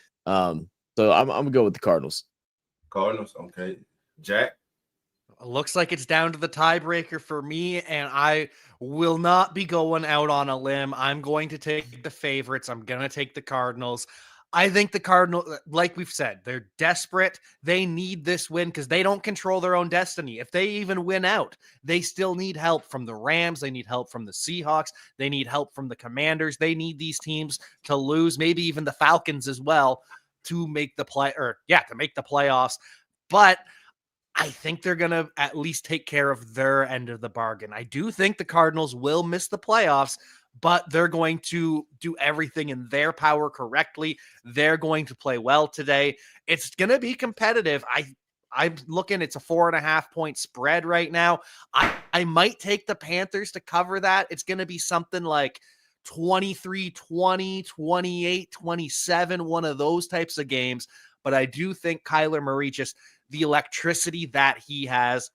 So I'm going to go with the Cardinals. Cardinals, okay. Jack? Looks like it's down to the tiebreaker for me, and I will not be going out on a limb. I'm going to take the favorites. I'm going to take the Cardinals. I think the Cardinals, like we've said, they're desperate. They need this win because they don't control their own destiny. If they even win out, they still need help from the Rams. They need help from the Seahawks. They need help from the Commanders. They need these teams to lose, maybe even the Falcons as well, to make the playoffs. But I think they're going to at least take care of their end of the bargain. I do think the Cardinals will miss the playoffs, but they're going to do everything in their power correctly. They're going to play well today. It's going to be competitive. I'm looking, it's a 4.5-point spread right now. I might take the Panthers to cover that. It's going to be something like 23-20, 28-27, one of those types of games. But I do think Kyler Murray, just the electricity that he has,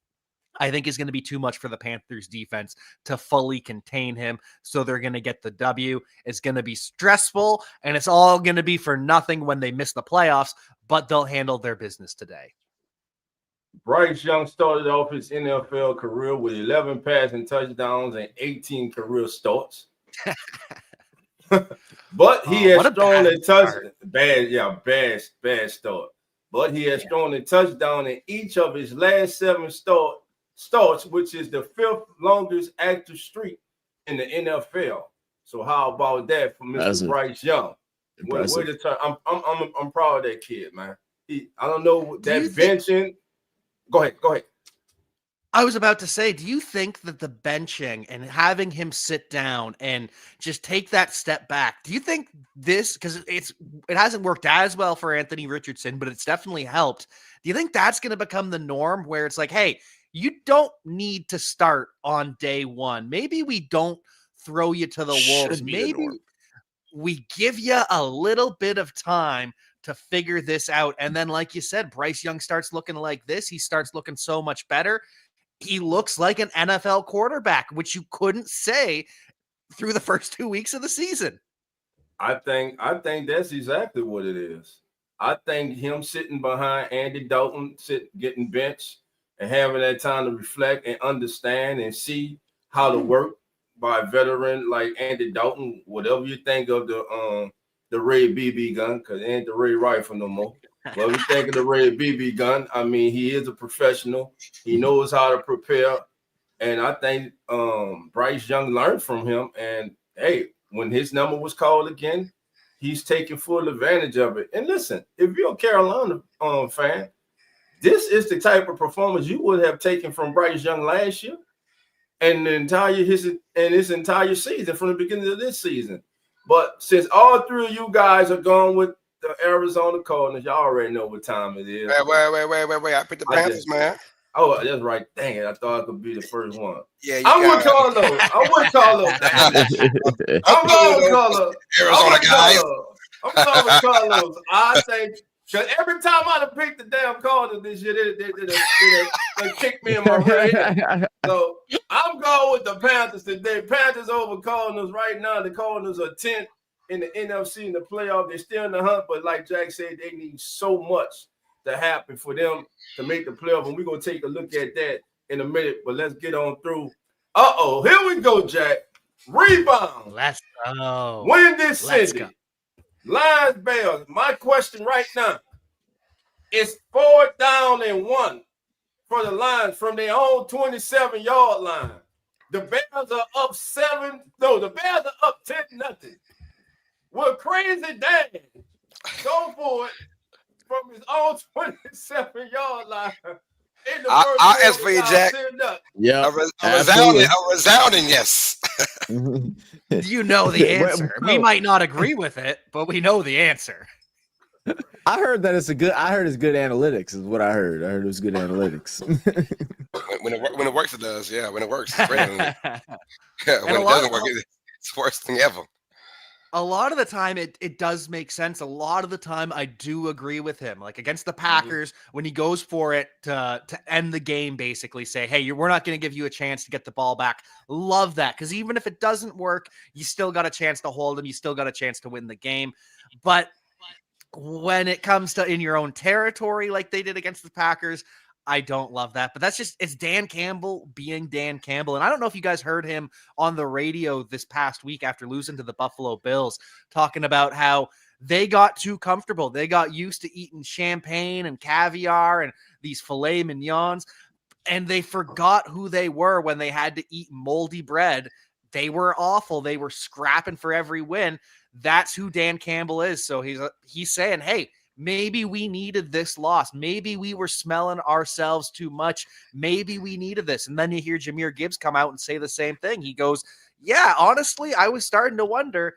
I think is going to be too much for the Panthers defense to fully contain him. So they're going to get the W. It's going to be stressful, and it's all going to be for nothing when they miss the playoffs, but they'll handle their business today. Bryce Young started off his NFL career with 11 passing touchdowns and 18 career starts. But he has thrown a touchdown. Bad start. But he has thrown a touchdown in each of his last 7 starts, which is the 5th longest active streak in the NFL. So how about that for Mr. Bryce Young? I'm proud of that kid, man. I don't know that benching. Go ahead. I was about to say, do you think that the benching and having him sit down and just take that step back, do you think this, because it hasn't worked as well for Anthony Richardson, but it's definitely helped. Do you think that's going to become the norm where it's like, hey, you don't need to start on day one. Maybe we don't throw you to the wolves. Maybe we give you a little bit of time to figure this out. And then, like you said, Bryce Young starts looking like this. He starts looking so much better. He looks like an NFL quarterback, which you couldn't say through the first 2 weeks of the season. I think that's exactly what it is. I think him sitting behind Andy Dalton, getting benched, and having that time to reflect and understand and see how to work by a veteran like Andy Dalton. Whatever you think of the red BB gun, because it ain't the red rifle no more. Well, we think of the red BB gun. I mean, he is a professional. He knows how to prepare. And I think Bryce Young learned from him. And, hey, when his number was called again, he's taking full advantage of it. And listen, if you're a Carolina fan, this is the type of performance you would have taken from Bryce Young last year. and his entire season from the beginning of this season. But since all three of you guys are going with the Arizona Cardinals, y'all already know what time it is. Wait. I picked the Panthers, man. Oh, that's right. Dang it. I thought I could be the first one. Yeah, I'm with Carlo. I'm with Carlo. I'm going with Carlo. Arizona guys. I'm going with Carlos. I think because every time I picked the damn Cardinals this year, they kicked me in my head. So I'm going with the Panthers today. Panthers over Cardinals right now. The Cardinals are 10th in the NFC in the playoff. They're still in the hunt, but like Jack said, they need so much to happen for them to make the playoff. And we're going to take a look at that in a minute, but let's get on through. Uh-oh, here we go, Jack. Rebound. Let's go. Win this Cindy. Lions Bears. My question right now is 4th down and 1 for the Lions from their own 27-yard line. The Bears are up 7. No, the Bears are up 10-0. Will Crazy Dan go for it from his own 27-yard line? I'll answer for you, Jack. Yeah, a resounding yes. You know the answer. We might not agree with it, but we know the answer. I heard that it's good analytics is what I heard. I heard it was good analytics. when it works, it does. Yeah, when it works, it's great. When it doesn't work, it's the worst thing ever. A lot of the time, it does make sense. A lot of the time, I do agree with him. Like against the Packers, when he goes for it to end the game, basically say, hey, we're not going to give you a chance to get the ball back. Love that. Because even if it doesn't work, you still got a chance to hold him. You still got a chance to win the game. But when it comes to in your own territory, like they did against the Packers, I don't love that, but it's Dan Campbell being Dan Campbell. And I don't know if you guys heard him on the radio this past week after losing to the Buffalo Bills, talking about how they got too comfortable. They got used to eating champagne and caviar and these filet mignons, and they forgot who they were when they had to eat moldy bread. They were awful. They were scrapping for every win. That's who Dan Campbell is. So he's saying, hey, maybe we needed this loss. Maybe we were smelling ourselves too much. Maybe we needed this. And then you hear Jahmyr Gibbs come out and say the same thing. He goes, yeah, honestly, I was starting to wonder,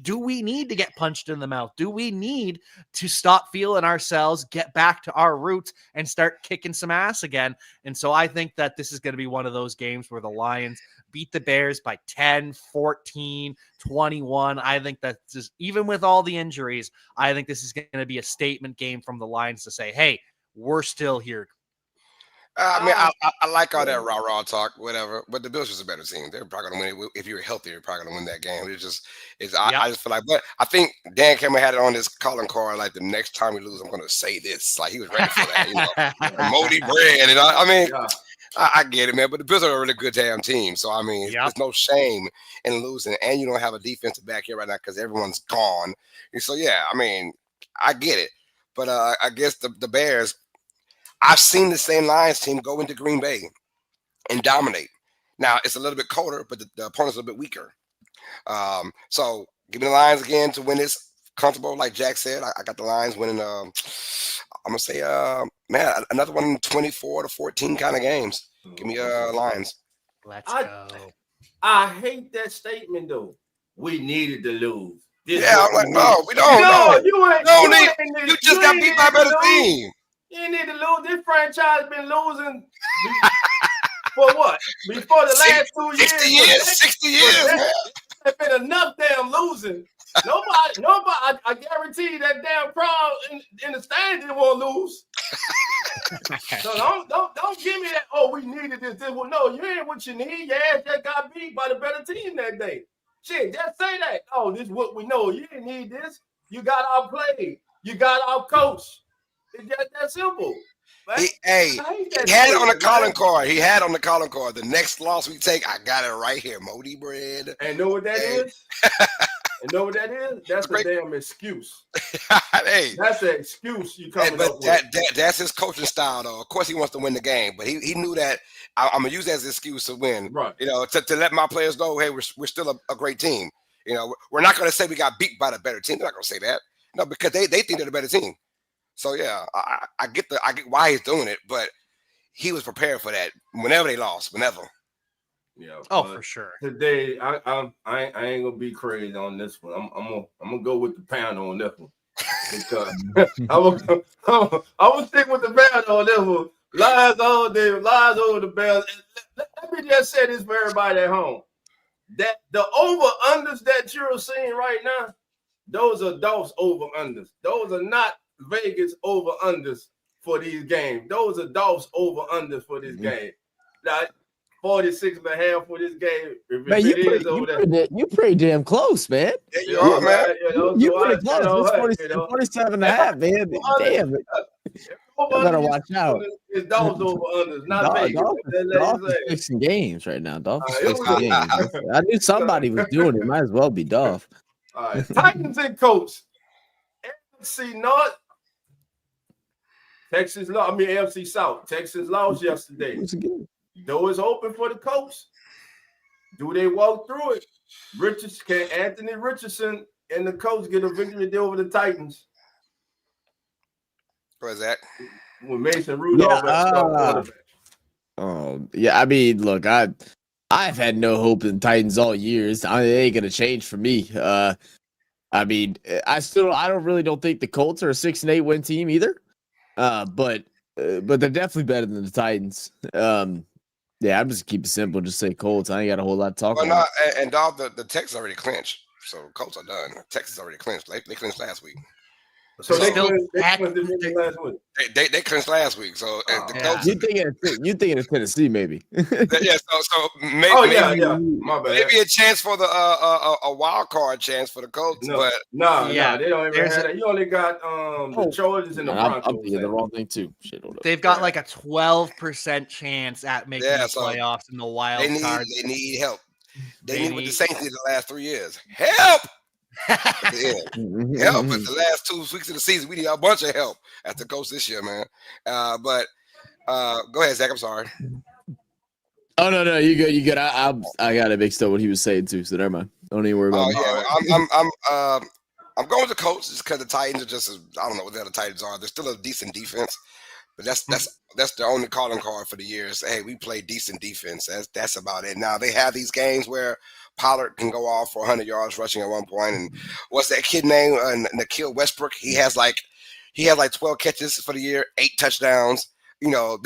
do we need to get punched in the mouth? Do we need to stop feeling ourselves, get back to our roots, and start kicking some ass again? And so I think that this is going to be one of those games where the Lions beat the Bears by 10, 14, 21. I think that just, even with all the injuries, I think this is going to be a statement game from the Lions to say, hey, we're still here. I mean, I like all that rah-rah talk, whatever, but the Bills was a better team. They're probably going to win it. If you're healthy, you're probably going to win that game. I just feel like, but I think Dan Campbell had it on his calling card, like the next time we lose, I'm going to say this. Like he was ready for that, moldy bread. I mean, I get it, man, but the Bills are a really good damn team. So, I mean, there's no shame in losing, and you don't have a defensive back here right now because everyone's gone. And so, yeah, I mean, I get it. But I guess the Bears, I've seen the same Lions team go into Green Bay and dominate. Now, it's a little bit colder, but the opponent's a little bit weaker. So, give me the Lions again to win this comfortable. Like Jack said, I got the Lions winning, I'm going to say, another one 24-14 kind of games. Give me Lions. Let's go. I hate that statement, though. We needed to lose. I'm like, no, we don't. No, you just got beat by a better team. You need to lose. This franchise been losing for what? Before the last 2 years? 60 years, man. There's been enough damn losing. Nobody, I guarantee you that damn crowd in the stand didn't want to lose. So don't give me that, oh, we needed this. Well, no, you ain't what you need. Your ass just got beat by the better team that day. Shit, just say that. Oh, this is what we know. You didn't need this. You got our play. You got our coach. It's just that simple. He had it on the calling card. He had on the calling card. The next loss we take, I got it right here. Moldy bread. And know what that is? And know what that is? That's a damn excuse. Hey, that's an excuse you coming up with. That's his coaching style, though. Of course, he wants to win the game, but he knew that I'm gonna use that as an excuse to win. Right. To let my players know, hey, we're still a great team. We're not gonna say we got beat by the better team. They're not gonna say that. No, because they think they're the better team. So yeah, I get why he's doing it, but he was prepared for that. Whenever they lost, whenever. Yeah. Oh, for sure. Today, I ain't gonna be crazy on this one. I'm gonna go with the pound on this one because I'm gonna stick with the pound on this one. Lies all day, lies over the Bears. Let me just say this for everybody at home: that the over-unders that you're seeing right now, those are Dolphs over-unders. Those are not Vegas over-unders for these games. Those are Dolphs over-unders for this game. Now, 46.5 for this game. Man, you pretty damn close, man. Yeah, you are, man. You pretty close. It's 47.5, man. Damn it. You better watch out. It's Dolphs over-unders, not Vegas. Dolph is fixing games right now. Dolph is fixing games. I knew somebody was doing it. Might as well be Dolph. All right. Titans and Colts. NFC North. AFC South. Texas lost yesterday. Door is open for the Colts. Do they walk through it? Can Anthony Richardson and the Colts get a victory over the Titans? Where's that? With Mason Rudolph at quarterback. I mean, look, I've had no hope in the Titans all years. It ain't gonna change for me. I mean, I don't think the Colts are a 6-8 win team either. But they're definitely better than the Titans. Yeah, I'm just keep it simple. Just say Colts. I ain't got a whole lot to talk about. And Dolph, the Texans already clinched, so Colts are done. Texas already clinched. They clinched last week. So they clinched last week. They clinched last week. So the Colts. You thinking of Tennessee, maybe? Yeah. So maybe. My bad. Maybe a chance for the a wild card chance for the Colts. No, but they don't even have that. You only got the Chargers and the Broncos. I'm thinking the wrong thing too. Shit, they've got like a 12% chance at making the playoffs in the wild card. They need help. They need what the Saints did the last 3 years. Help! Help! But the last 2 weeks of the season, we need a bunch of help at the Colts this year, man. But go ahead, Zach. I'm sorry. Oh no, you good. I got it mixed up what he was saying too, so never mind. Don't even worry about it. I'm going with the Colts just because the Titans are just I don't know what the other Titans are. They're still a decent defense, but that's the only calling card for the year. Is hey, we play decent defense. That's about it. Now they have these games where Pollard can go off for 100 yards rushing at one point, and what's that kid name? Nikhil Westbrook. He has like 12 catches for the year, 8 touchdowns. You know,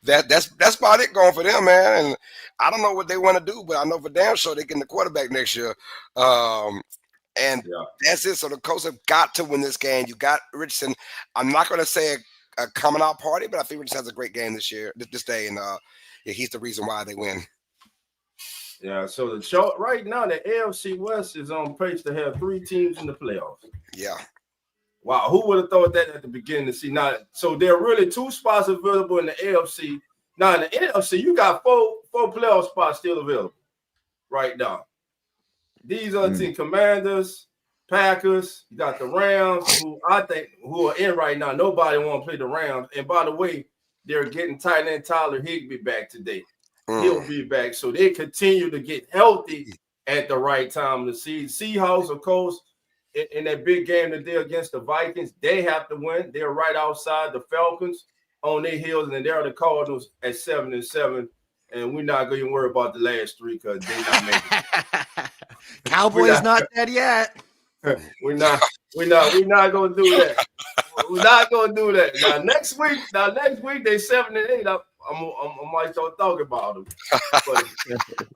that's about it going for them, man. And I don't know what they want to do, but I know for damn sure they get the quarterback next year. That's it. So the Colts have got to win this game. You got Richardson. I'm not going to say a coming out party, but I think Richardson has a great game this day, and he's the reason why they win. Yeah. So right now the AFC West is on pace to have 3 teams in the playoffs. Yeah. Wow, who would have thought that at the beginning to see? Now, so there are really 2 spots available in the AFC. Now, in the NFC, you got 4 playoff spots still available right now. These are the Commanders, Packers. You got the Rams, who are in right now. Nobody want to play the Rams. And by the way, they're getting tight end Tyler Higbee back today. He'll be back. So they continue to get healthy at the right time of the season. Seahawks, of course, in that big game today against the Vikings, they have to win. They're right outside the Falcons on their heels, and they're the Cardinals at 7-7. And we're not going to worry about the last 3 because they're not making it. Cowboys not dead yet. We're not going to do that. We're not going to do that. Now next week they 7-8. I might start talking about them. But,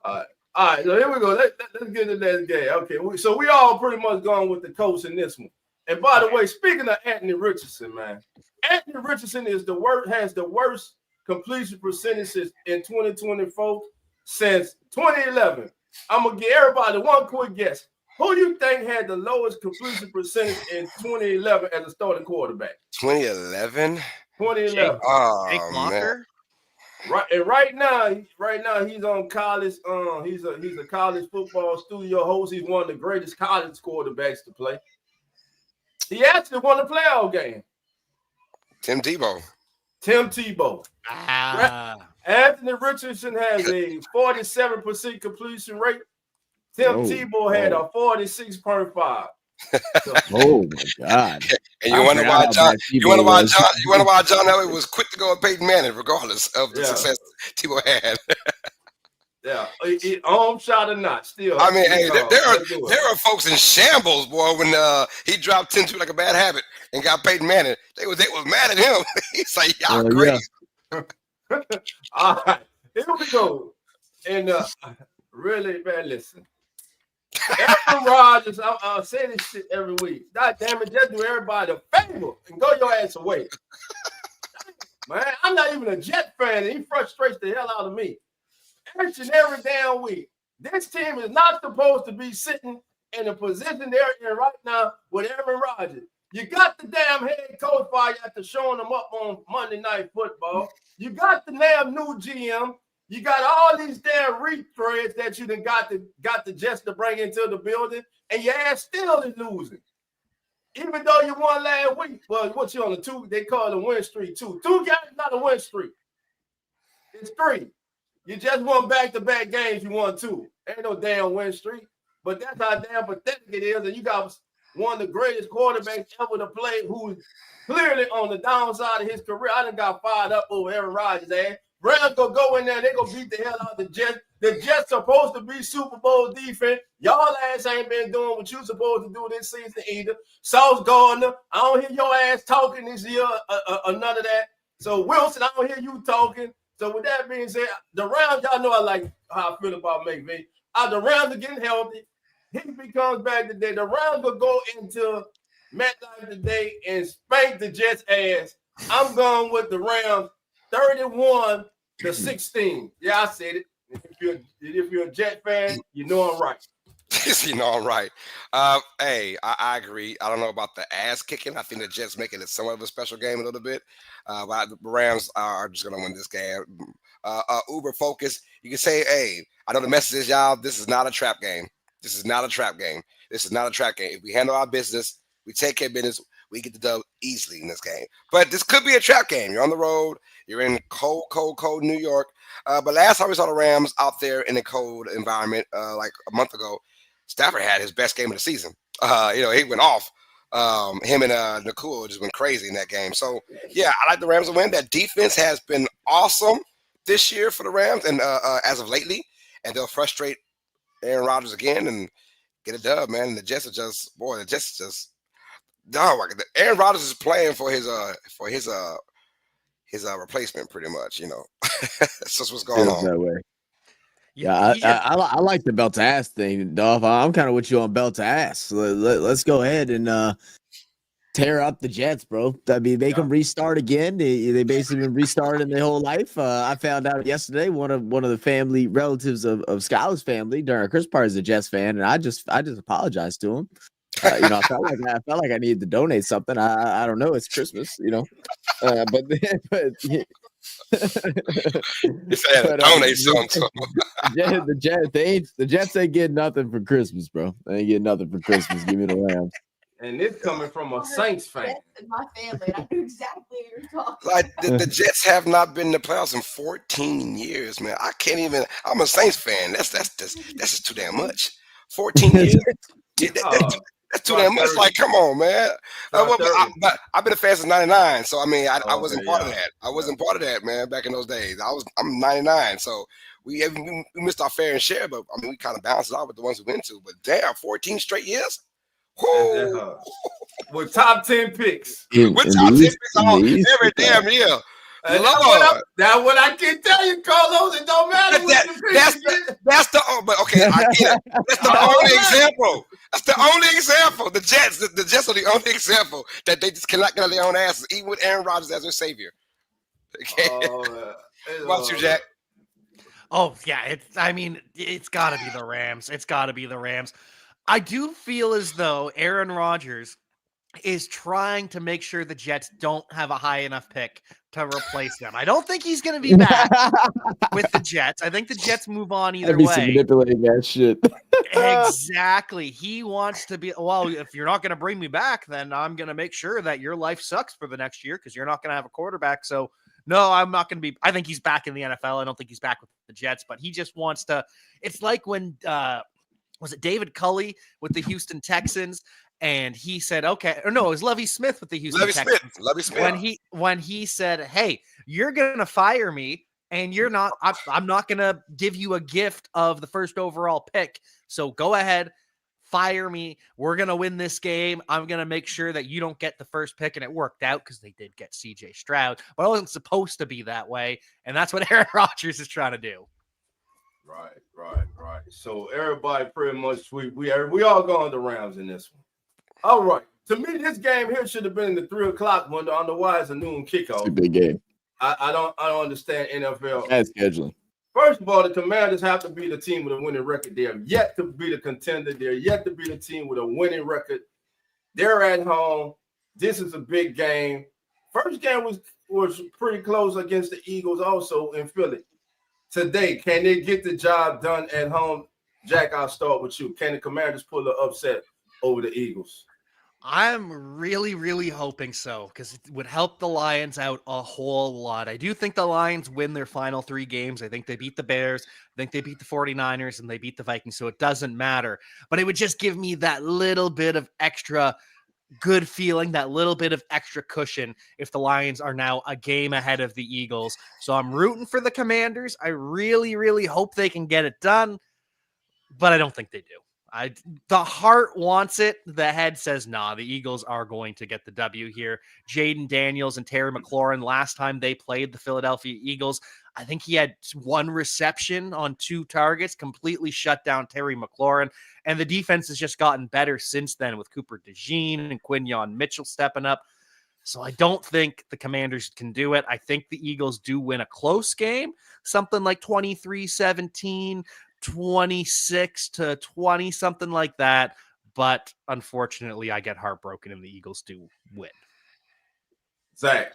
all right, so here we go. Let's get to the next game. Okay, so we all pretty much gone with the Colts in this one. And by the way, speaking of Anthony Richardson, man, Anthony Richardson has the worst completion percentages in 2024 since 2011. I'm gonna give everybody one quick guess. Who do you think had the lowest completion percentage in 2011 as a starting quarterback? 2011. 2011. Jake Locker? Right now he's on college. He's a college football studio host. He's one of the greatest college quarterbacks to play. He actually won the playoff game. Tim Tebow. Anthony Richardson has a 47% completion rate. Tim Tebow had a 46.5. Oh my God! And you wonder why John Elway was quick to go with Peyton Manning, regardless of the success Tebow had. Yeah, arm shot or not, still. I mean, hey, there there are folks in shambles, boy. When he dropped 10-2 like a bad habit and got Peyton Manning, they was mad at him. He's like, y'all crazy. All right, here we go. And really, man, listen. Aaron Rodgers, I'll say this shit every week. God damn it, just do everybody a favor and go your ass away. Man, I'm not even a Jet fan, and he frustrates the hell out of me. Each and every damn week. This team is not supposed to be sitting in the position they're in right now with Aaron Rodgers. You got the damn head coach fired after showing them up on Monday Night Football. You got the damn new GM. You got all these damn retreads that you done got the Jets to bring into the building, and your ass still is losing. Even though you won last week, well, what you on the 2? They call it a win streak 2. 2 games, not a win streak. It's 3. You just won back-to-back games. You won 2. Ain't no damn win streak. But that's how damn pathetic it is. And you got one of the greatest quarterbacks ever to play who's clearly on the downside of his career. I done got fired up over Aaron Rodgers' ass. Rams gonna go in there. They gonna beat the hell out of the Jets. The Jets supposed to be Super Bowl defense. Y'all ass ain't been doing what you supposed to do this season either. Sauce Gardner, I don't hear your ass talking this year or none of that. So Wilson, I don't hear you talking. So with that being said, the Rams, y'all know I like how I feel about McVay. The Rams are getting healthy. Higbee comes back today. The Rams will go into MetLife today and spank the Jets' ass. I'm going with the Rams 31-16. Yeah, I said it. If you're a Jet fan, you know I'm right. You know I'm right. Hey, I agree. I don't know about the ass kicking. I think the Jets making it somewhat of a special game a little bit. But the Rams are just going to win this game. Uber focus. You can say, hey, I know the message is, y'all, this is not a trap game. This is not a trap game. This is not a trap game. If we handle our business, we take care of business, we get the dub easily in this game. But this could be a trap game. You're on the road. You're in cold New York. But last time we saw the Rams out there in a cold environment, like a month ago, Stafford had his best game of the season. He went off. Him and Nakul just went crazy in that game. So, yeah, I like the Rams to win. That defense has been awesome this year for the Rams and as of lately. And they'll frustrate Aaron Rodgers again and get a dub, man. And the Jets are just, no, Aaron Rodgers is playing for his replacement, pretty much. That's just what's going on. That way. Yeah, I like the belt to ass thing, Dolph. I'm kind of with you on belt to ass. Let's go ahead and tear up the Jets, bro. I mean, make them restart again. They basically been restarting their whole life. I found out yesterday one of the family relatives of Skylar's family during a Christmas party is a Jets fan, and I just apologized to him. I felt like I needed to donate something. I don't know. It's Christmas, but donate something. The Jets ain't getting nothing for Christmas, bro. They ain't getting nothing for Christmas. Give me the Rams. And this coming from a Saints fan. In my family, I knew exactly what you're talking like the Jets have not been in the playoffs in 14 years, man. I can't even. I'm a Saints fan. That's just too damn much. 14 years. That's too damn much. Like, come on, man. I've been a fan since '99, so I mean, I wasn't part of that. I wasn't part of that, man. Back in those days, I'm '99, so we missed our fair share, but I mean, we kind of balanced it out with the ones we went to. But damn, 14 straight years. With top 10 picks. With top 10 picks every damn year. That's what I can tell you, Carlos. It don't matter what you pick. That's the only example. That's the only example. The Jets are the only example that they just cannot get on their own asses, even with Aaron Rodgers as their savior. Okay. What about you, Jack? Oh, yeah. It's got to be the Rams. It's got to be the Rams. I do feel as though Aaron Rodgers is trying to make sure the Jets don't have a high enough pick to replace them. I don't think he's going to be back with the Jets. I think the Jets move on either way. Manipulating that shit. Exactly. He wants to be, well, if you're not going to bring me back, then I'm going to make sure that your life sucks for the next year because you're not going to have a quarterback. So, no, I'm not going to be. I think he's back in the NFL. I don't think he's back with the Jets, but he just wants to. It's like when, was it David Culley with the Houston Texans? And he said, okay, or no, it was Lovie Smith with the Houston Texans. Lovie Smith. When he said, hey, you're going to fire me and you're not. I'm not going to give you a gift of the first overall pick. So go ahead, fire me. We're going to win this game. I'm going to make sure that you don't get the first pick. And it worked out because they did get CJ Stroud, but it wasn't supposed to be that way. And that's what Aaron Rodgers is trying to do. Right. So everybody pretty much we all going the rounds in this one. All right. To me, this game here should have been in the 3:00 window. On the why it's a noon kickoff. It's a big game. I don't understand NFL. Bad scheduling. First of all, the Commanders have to be the team with a winning record. They're yet to be the contender. They're yet to be the team with a winning record. They're at home. This is a big game. First game was pretty close against the Eagles also in Philly. Today, can they get the job done at home? Jack, I'll start with you. Can the Commanders pull an upset over the Eagles? I'm really, really hoping so, because it would help the Lions out a whole lot. I do think the Lions win their final 3 games. I think they beat the Bears. I think they beat the 49ers, and they beat the Vikings, so it doesn't matter. But it would just give me that little bit of extra good feeling, that little bit of extra cushion if the Lions are now a game ahead of the Eagles. So I'm rooting for the Commanders. I really, really hope they can get it done, but I don't think they do. The heart wants it. The head says, nah, the Eagles are going to get the W here. Jaden Daniels and Terry McLaurin, last time they played the Philadelphia Eagles, I think he had 1 reception on 2 targets, completely shut down Terry McLaurin. And the defense has just gotten better since then with Cooper DeJean and Quinyon Mitchell stepping up. So I don't think the Commanders can do it. I think the Eagles do win a close game, something like 23-17, 26-20, something like that. But unfortunately, I get heartbroken and the Eagles do win. Zach.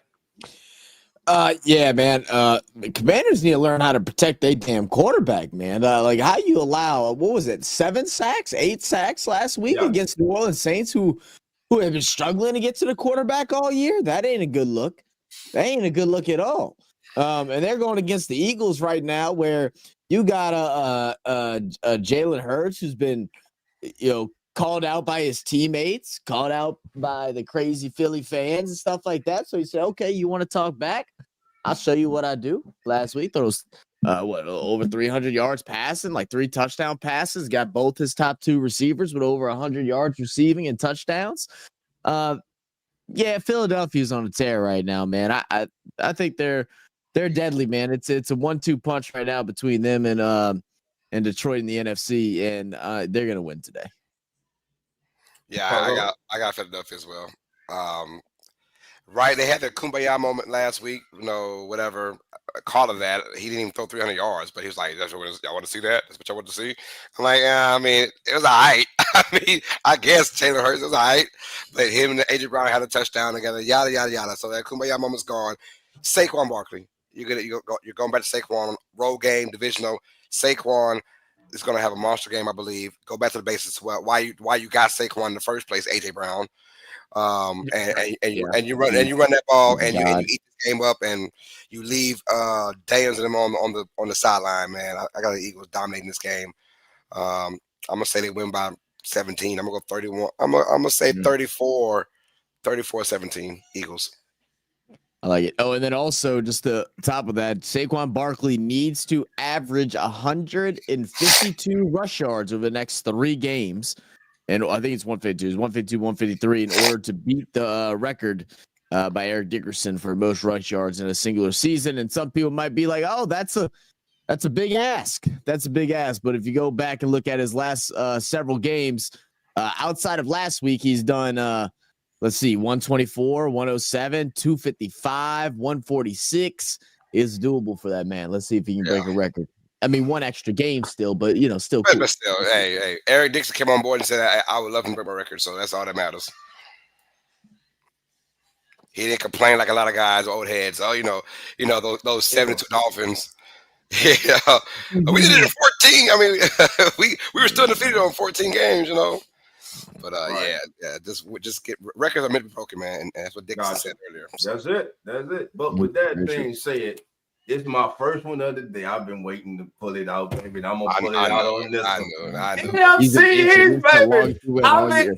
Yeah, man. The Commanders need to learn how to protect their damn quarterback, man. Like, how you allow, what was it, 7 sacks, 8 sacks last week against New Orleans Saints, who have been struggling to get to the quarterback all year? That ain't a good look. That ain't a good look at all. And they're going against the Eagles right now, where you got a Jalen Hurts who's been, called out by his teammates, called out by the crazy Philly fans and stuff like that. So he said, okay, you want to talk back? I'll show you what I do. Last week, throws over 300 yards passing, like 3 touchdown passes, got both his top 2 receivers with over 100 yards receiving and touchdowns. Yeah, Philadelphia's on a tear right now, man. I think they're deadly, man. It's a 1-2 punch right now between them and Detroit in the NFC, and they're gonna win today. Yeah, I got Philadelphia as well. Right, they had their kumbaya moment last week. Whatever, call it that. He didn't even throw 300 yards, but he was like, "That's what y'all want to see. That? That's what y'all want to see." I'm like, I mean, it was all right. I guess Taylor Hurts was all right, but him and AJ Brown had a touchdown together. Yada yada yada. So that kumbaya moment's gone. Saquon Barkley, you're going back to Saquon. Road game, divisional. Saquon is going to have a monster game, I believe. Go back to the basics. Why you got Saquon in the first place, AJ Brown? And you run that ball and you eat the game up and you leave Daniels and them on the sideline, man. I got the Eagles dominating this game. I'm gonna say they win by 17. I'm gonna go 31. I'm gonna say 34-17 Eagles. I like it. Oh, and then also just the top of that, Saquon Barkley needs to average 152 rush yards over the next 3 games. And I think it's 152. It's 152, 153 in order to beat the record by Eric Dickerson for most rush yards in a singular season. And some people might be like, "Oh, that's a big ask. That's a big ask." But if you go back and look at his last several games, outside of last week, he's done 124, 107, 255, 146 is doable for that man. Let's see if he can break a record. I mean, 1 extra game still, but still cool. But still, hey, Eric Dixon came on board and said, I would love him to break my record, so that's all that matters. He didn't complain like a lot of guys, old heads. Oh, those 72 Dolphins. Yeah, we did it in 14. I mean, we were still defeated on 14 games, But right. just get records are meant to be broken, man, and that's what Dixon said earlier. So. That's it. But with that being said, it's my first one of the day. I've been waiting to pull it out, baby. And I'm gonna pull it out on this one. I know. NFC, baby.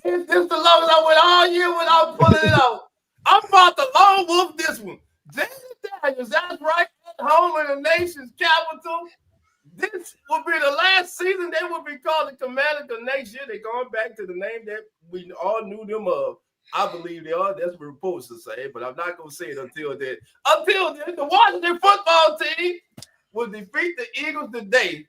It's just the longest I went all year without pulling it out. I'm about to long wolf this one. Jaden Daniels, that's right. home in the nation's capital. This will be the last season they will be called the Commanders. The next year they're going back to the name that we all knew them of. I believe they are. That's what reports to say, but I'm not going to say it until then. Until then, the Washington football team will defeat the Eagles today,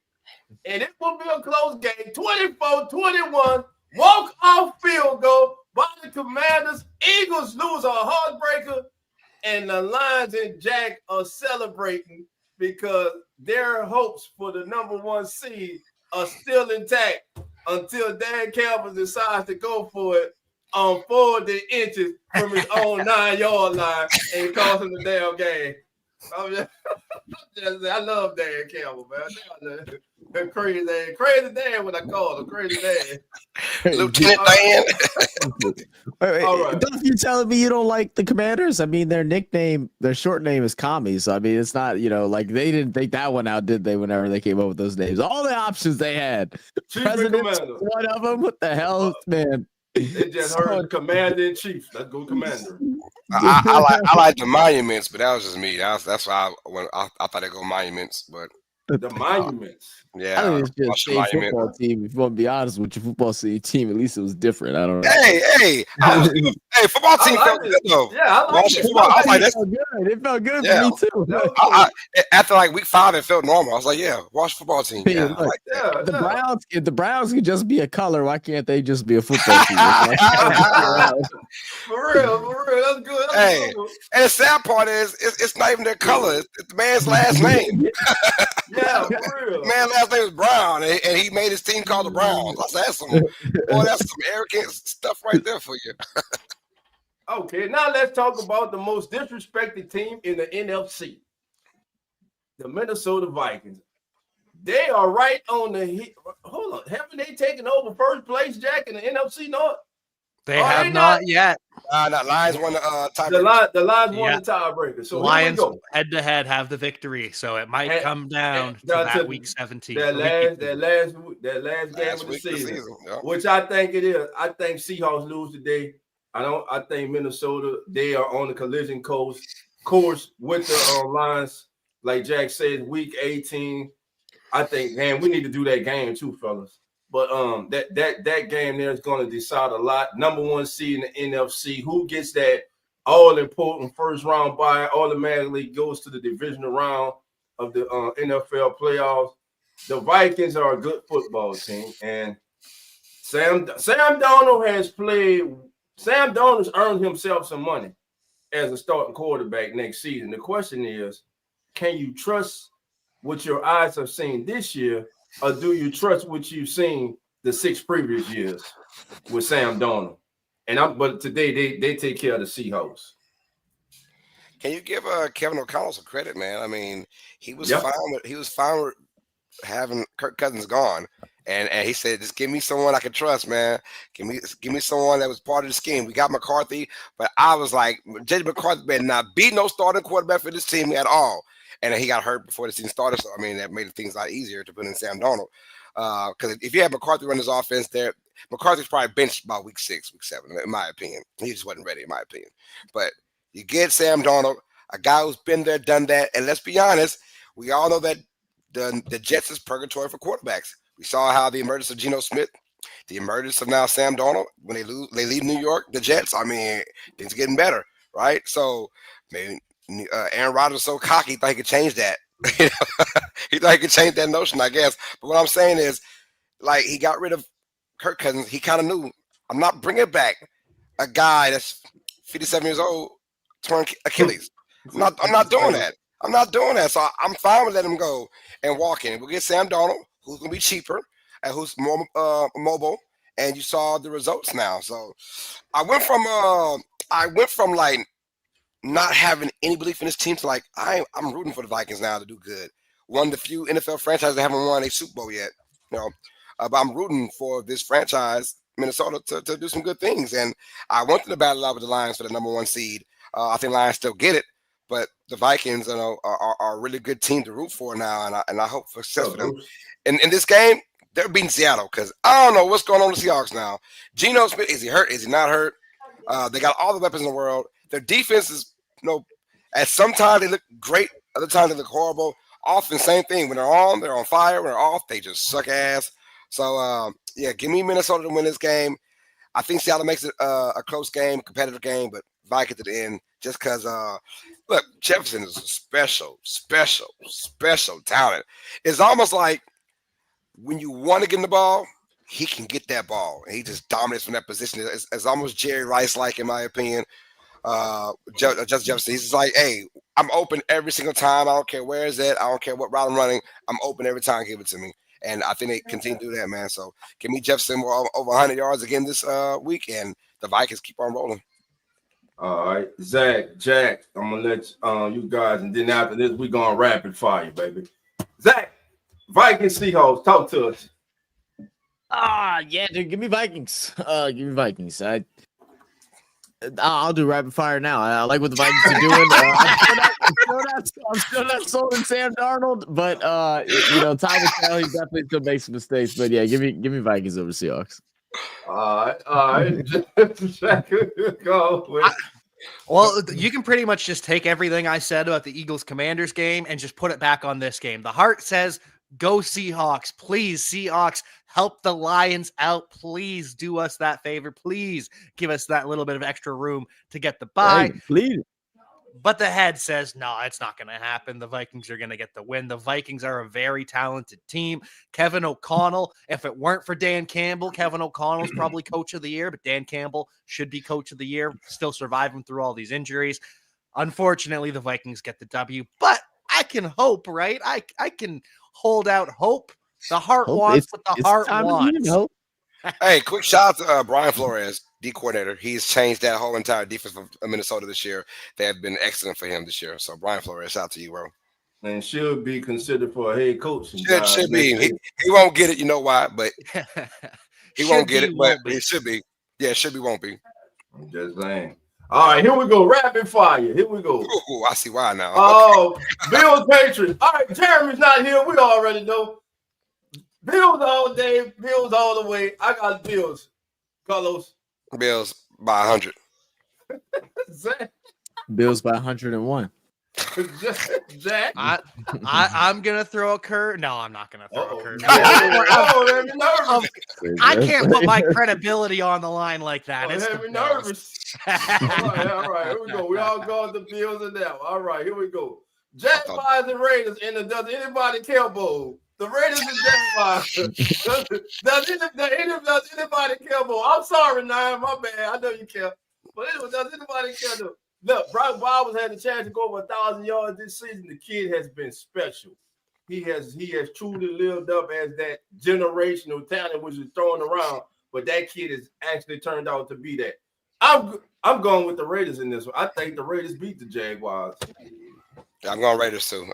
and it will be a close game, 24-21, walk-off field goal by the Commanders. Eagles lose a heartbreaker, and the Lions and Jack are celebrating because their hopes for the number 1 seed are still intact until Dan Campbell decides to go for it on 40 inches from his own 9-yard line and cost him the damn game. I love Dan Campbell, man. They're crazy Dan when I call him crazy Dan. Lieutenant Dan. Wait, All right. Don't you telling me you don't like the Commanders? I mean, their short name is Commies. So, I mean, it's not, like they didn't think that one out, did they? Whenever they came up with those names, all the options they had. President's one of them. What the hell, man? They just heard Commander in Chief. Let's go, Commander. I like the Monuments, but that was just me. That's why I thought they'd go Monuments, but the Monuments. Yeah, I think it's just a football team. If you want to be honest with your football team, at least it was different. I don't know. Hey, football team felt good though. Yeah, I like it. Football, I was like, it felt good for me too. After like week 5, it felt normal. I was like, yeah, watch football team. Yeah, look, if the Browns could just be a color, why can't they just be a football team? For real, that's good. And the sad part is, it's not even their color. It's the man's last name. Yeah, for real. Man, last name was Brown, and he made his team called the Browns. That's some arrogant stuff right there for you. Okay, now let's talk about the most disrespected team in the NFC, the Minnesota Vikings. They are right on the hold on. Haven't they taken over first place, Jack, in the NFC North? They have not yet. Lions won the tiebreaker. The Lions won the tiebreaker. So Lions head-to-head have the victory. So it might come down to that week 17. That last game of the season. Which I think it is. I think Seahawks lose today. I think Minnesota, they are on the collision course with the Lions. Like Jack said, week 18. I think, man, we need to do that game too, fellas. But that game there is going to decide a lot. Number 1 seed in the NFC. Who gets that all-important first round bye automatically goes to the divisional round of the NFL playoffs. The Vikings are a good football team, and Sam Darnold has played. Sam Darnold's earned himself some money as a starting quarterback next season. The question is, can you trust what your eyes have seen this year, or do you trust what you've seen the 6 previous years with Sam Darnold? But today they take care of the Seahawks. Can you give Kevin O'Connell some credit, man? I mean, he was fine with having Kirk Cousins gone, and he said, just give me someone I can trust, man. Give me someone that was part of the scheme. We got McCarthy, but I was like, J.J. McCarthy better not be no starting quarterback for this team at all. And he got hurt before the season started, so I mean that made things a lot easier to put in Sam Darnold. Because if you have McCarthy run his offense there, McCarthy's probably benched by week 6, week 7, in my opinion. He just wasn't ready, in my opinion. But you get Sam Darnold, a guy who's been there, done that, and let's be honest, we all know that the Jets is purgatory for quarterbacks. We saw how the emergence of Geno Smith, the emergence of now Sam Darnold, when they leave New York, the Jets. I mean, things are getting better, right? So maybe Aaron Rodgers was so cocky, he thought he could change that. He thought he could change that notion, I guess. But what I'm saying is, like, he got rid of Kirk Cousins. He kind of knew, I'm not bringing back a guy that's 57 years old, torn Achilles. I'm not doing that. I'm not doing that. So I'm fine with letting him go and walk in. We'll get Sam Darnold, who's going to be cheaper and who's more mobile. And you saw the results now. So I went from like not having any belief in this team to like, I'm rooting for the Vikings now to do good. One of the few NFL franchises that haven't won a Super Bowl yet. But I'm rooting for this franchise, Minnesota, to do some good things. And I want them to battle out with the Lions for the number 1 seed. I think Lions still get it. But the Vikings, are a really good team to root for now, and I hope for success for them. In this game, they're beating Seattle because I don't know what's going on with the Seahawks now. Geno Smith, is he hurt? Is he not hurt? They got all the weapons in the world. Their defense is, at sometimes they look great Other times they look horrible. Often, same thing. When they're on fire. When they're off, they just suck ass. So, yeah, give me Minnesota to win this game. I think Seattle makes it a close game, competitive game, but Vikings at the end just because, look, Jefferson is a special talent. It's almost like when you want to get him the ball, he can get that ball, and he just dominates from that position. It's almost Jerry Rice-like, in my opinion. Justin Jefferson, he's just like, hey, I'm open every single time. I don't care where it's at. I don't care what route I'm running. I'm open every time. Give it to me. And I think they continue to do that, man. So give me Jefferson over 100 yards again this week, and the Vikings keep on rolling. All right, Zach, Jack, I'm gonna let you guys, and then after this, we're gonna rapid fire, baby. Zach, Vikings, Seahawks, talk to us. Yeah, dude, give me Vikings. Give me Vikings. I'll do rapid fire now. I like what the Vikings are doing. I'm still not sold in Sam Darnold, but Thomas Bell, he definitely still makes some mistakes. But yeah, give me Vikings over Seahawks. All right. Go with. Well, you can pretty much just take everything I said about the Eagles-Commanders game and just put it back on this game. The heart says, go Seahawks. Please, Seahawks, help the Lions out. Please do us that favor. Please give us that little bit of extra room to get the bye. Hey, please. But the head says, no, it's not going to happen. The Vikings are going to get the win. The Vikings are a very talented team. Kevin O'Connell, if it weren't for Dan Campbell, Kevin O'Connell's probably coach of the year, but Dan Campbell should be coach of the year, still surviving through all these injuries. Unfortunately, the Vikings get the W, but I can hope, right? I can hold out hope. The heart wants what the heart wants. Hey, quick shout out to Brian Flores, D coordinator. He's changed that whole entire defense of Minnesota this year. They have been excellent for him this year. So, Brian Flores, shout out to you, bro. And should be considered for a head coach. Should be. He won't get it. You know why? But he won't get it. But it should be. Yeah, it should be. Won't be. I'm just saying. All right, here we go. Rapid fire. Here we go. Ooh, I see why now. Oh, Bills Patriots. All right, Jeremy's not here. We already know. Bills all day, Bills all the way. I got Bills. Carlos. Bills by 100. Bills by 101. Jack. I'm gonna throw a curve. No, I'm not gonna throw a curve. I can't put my credibility on the line like that. It's nervous. All right, here we go. We all go the Bills and now. All right, here we go. Jaguars and Raiders in the Does Anybody Care Bowl. The Raiders and Jaguars. does anybody care bowl? I'm sorry, Nine. My bad. I know you care. But anyway, does anybody care though? Look, Brock Bowers had a chance to go over 1,000 yards this season. The kid has been special. He has truly lived up as that generational talent which is thrown around. But that kid has actually turned out to be that. I'm going with the Raiders in this one. I think the Raiders beat the Jaguars. Yeah, I'm going Raiders too.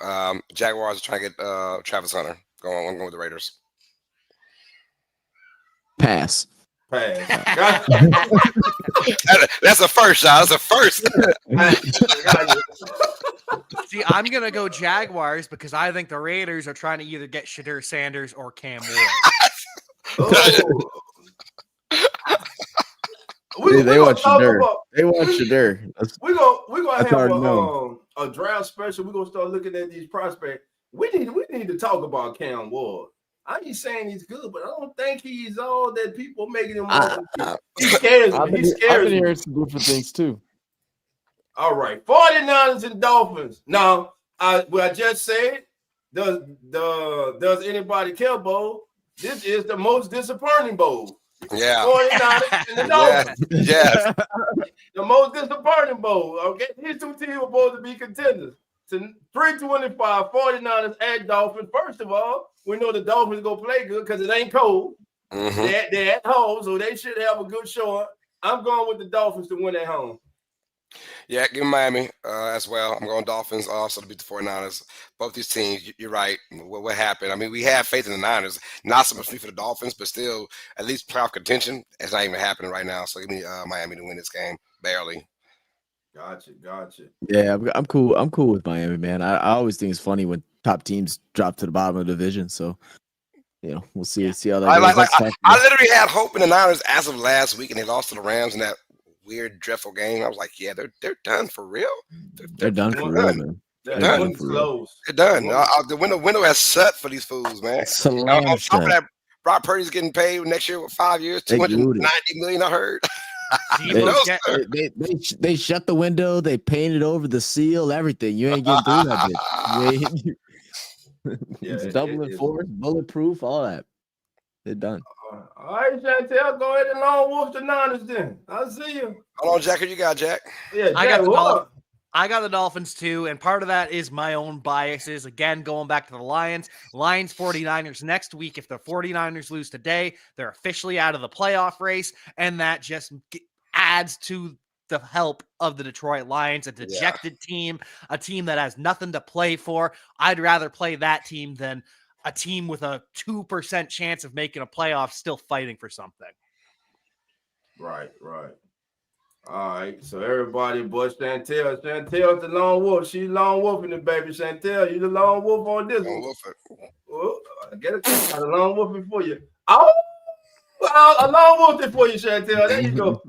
Jaguars are trying to get Travis Hunter. I'm going with the Raiders. Pass. That's a first shot. That's a first. See, I'm going to go Jaguars because I think the Raiders are trying to either get Shadur Sanders or Cam Ward. They want Shadur. They want Shadur. We're gonna have a draft special. We're gonna start looking at these prospects. We need to talk about Cam Ward. I ain't saying he's good, but I don't think he's all that people making him. He scares me. He scares me. I've been hearing some different things too. All right, 49ers and Dolphins. Now, I just said, does anybody care bowl? This is the most disappointing bowl. Yeah. 49ers and the Dolphins. Yes. The most disappointing bowl. Okay, these two teams were supposed to be contenders. 325 49ers at Dolphins. First of all, we know the Dolphins going to play good because it ain't cold. Mm-hmm. They're at home, so they should have a good showing. I'm going with the Dolphins to win at home. Yeah, give me Miami as well. I'm going Dolphins also to beat the 49ers. Both these teams, you're right. What happened? I mean, we have faith in the Niners. Not so much for the Dolphins, but still at least playoff contention. It's not even happening right now. So give me Miami to win this game. Barely. Gotcha. Yeah, I'm cool. I'm cool with Miami, man. I always think it's funny when top teams drop to the bottom of the division. So, we'll see how that goes. I literally had hope in the Niners as of last week, and they lost to the Rams in that weird, dreadful game. I was like, yeah, they're done for real. They're done for real, man. The done. window's closed. It's done. The window has shut for these fools, man. Slam On top of shut. that, Brock Purdy's getting paid next year with 5 years, They $290 glued it. million. I heard. Debo's get- They shut the window. They painted over the seal. Everything. You ain't getting through that bitch. It's double enforced, bulletproof, all that. They're done. All right, Chantel, go ahead and long wolf the Niners then. I'll see you. Hold on, Jack. Who you got, Jack? Yeah, Jack, I got the what Dolphins. up? I got the Dolphins too, and part of that is my own biases. Again, going back to the Lions 49ers next week. If the 49ers lose today, they're officially out of the playoff race, and that just adds to the help of the Detroit Lions, a dejected team, a team that has nothing to play for. I'd rather play that team than a team with a 2% chance of making a playoff still fighting for something. Right. All right, so everybody but Chantel. Chantel's the lone wolf. She's lone wolfing it, baby. Chantel, you the lone wolf on this one. Oh, I get it. I got a lone wolfing for you. Oh, a lone wolfing for you, Chantel. There you go.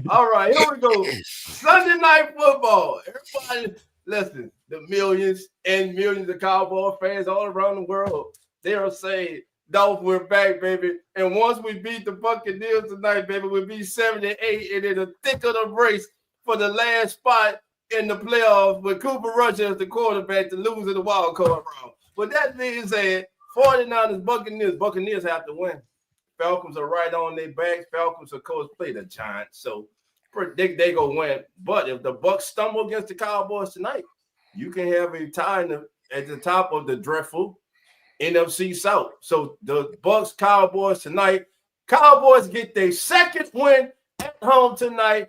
All right, here we go. Sunday night football. Everybody, listen, the millions and millions of Cowboy fans all around the world, they are saying, Dolph, we're back, baby. And once we beat the Buccaneers tonight, baby, we'll be 7-8 and in the thick of the race for the last spot in the playoffs with Cooper Rush as the quarterback to lose in the wild card round. But that being said, 49ers, Buccaneers have to win. Falcons are right on their backs. Falcons, of course, play the Giants, so predict they go win. But if the Bucs stumble against the Cowboys tonight, you can have a tie at the top of the dreadful NFC South. So the Bucs, Cowboys tonight. Cowboys get their second win at home tonight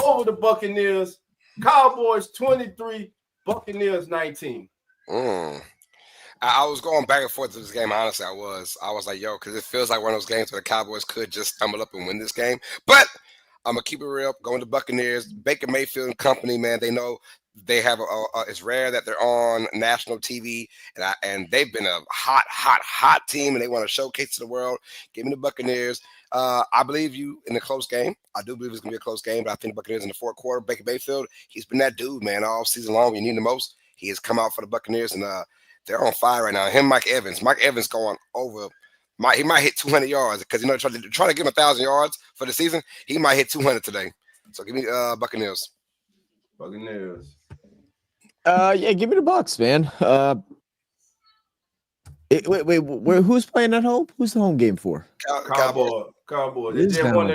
over the Buccaneers. Cowboys 23, Buccaneers 19. I was going back and forth to this game. Honestly, I was like, yo, because it feels like one of those games where the Cowboys could just stumble up and win this game. But I'm going to keep it real. Going to Buccaneers, Baker Mayfield and company, man, they know they have it's rare that they're on national TV, and they've been a hot team, and they want to showcase to the world. Give me the Buccaneers. I believe you in a close game. I do believe it's going to be a close game, but I think the Buccaneers in the fourth quarter, Baker Mayfield, he's been that dude, man, all season long. When you need the most, he has come out for the Buccaneers, and they're on fire right now. Him, Mike Evans going over. He might hit 200 yards because, you know, trying to give him 1,000 yards for the season. He might hit 200 today. So give me Buccaneers. Buccaneers. Yeah, give me the Bucs, man. Wait, who's playing at home? Who's the home game for? Cowboys. They just won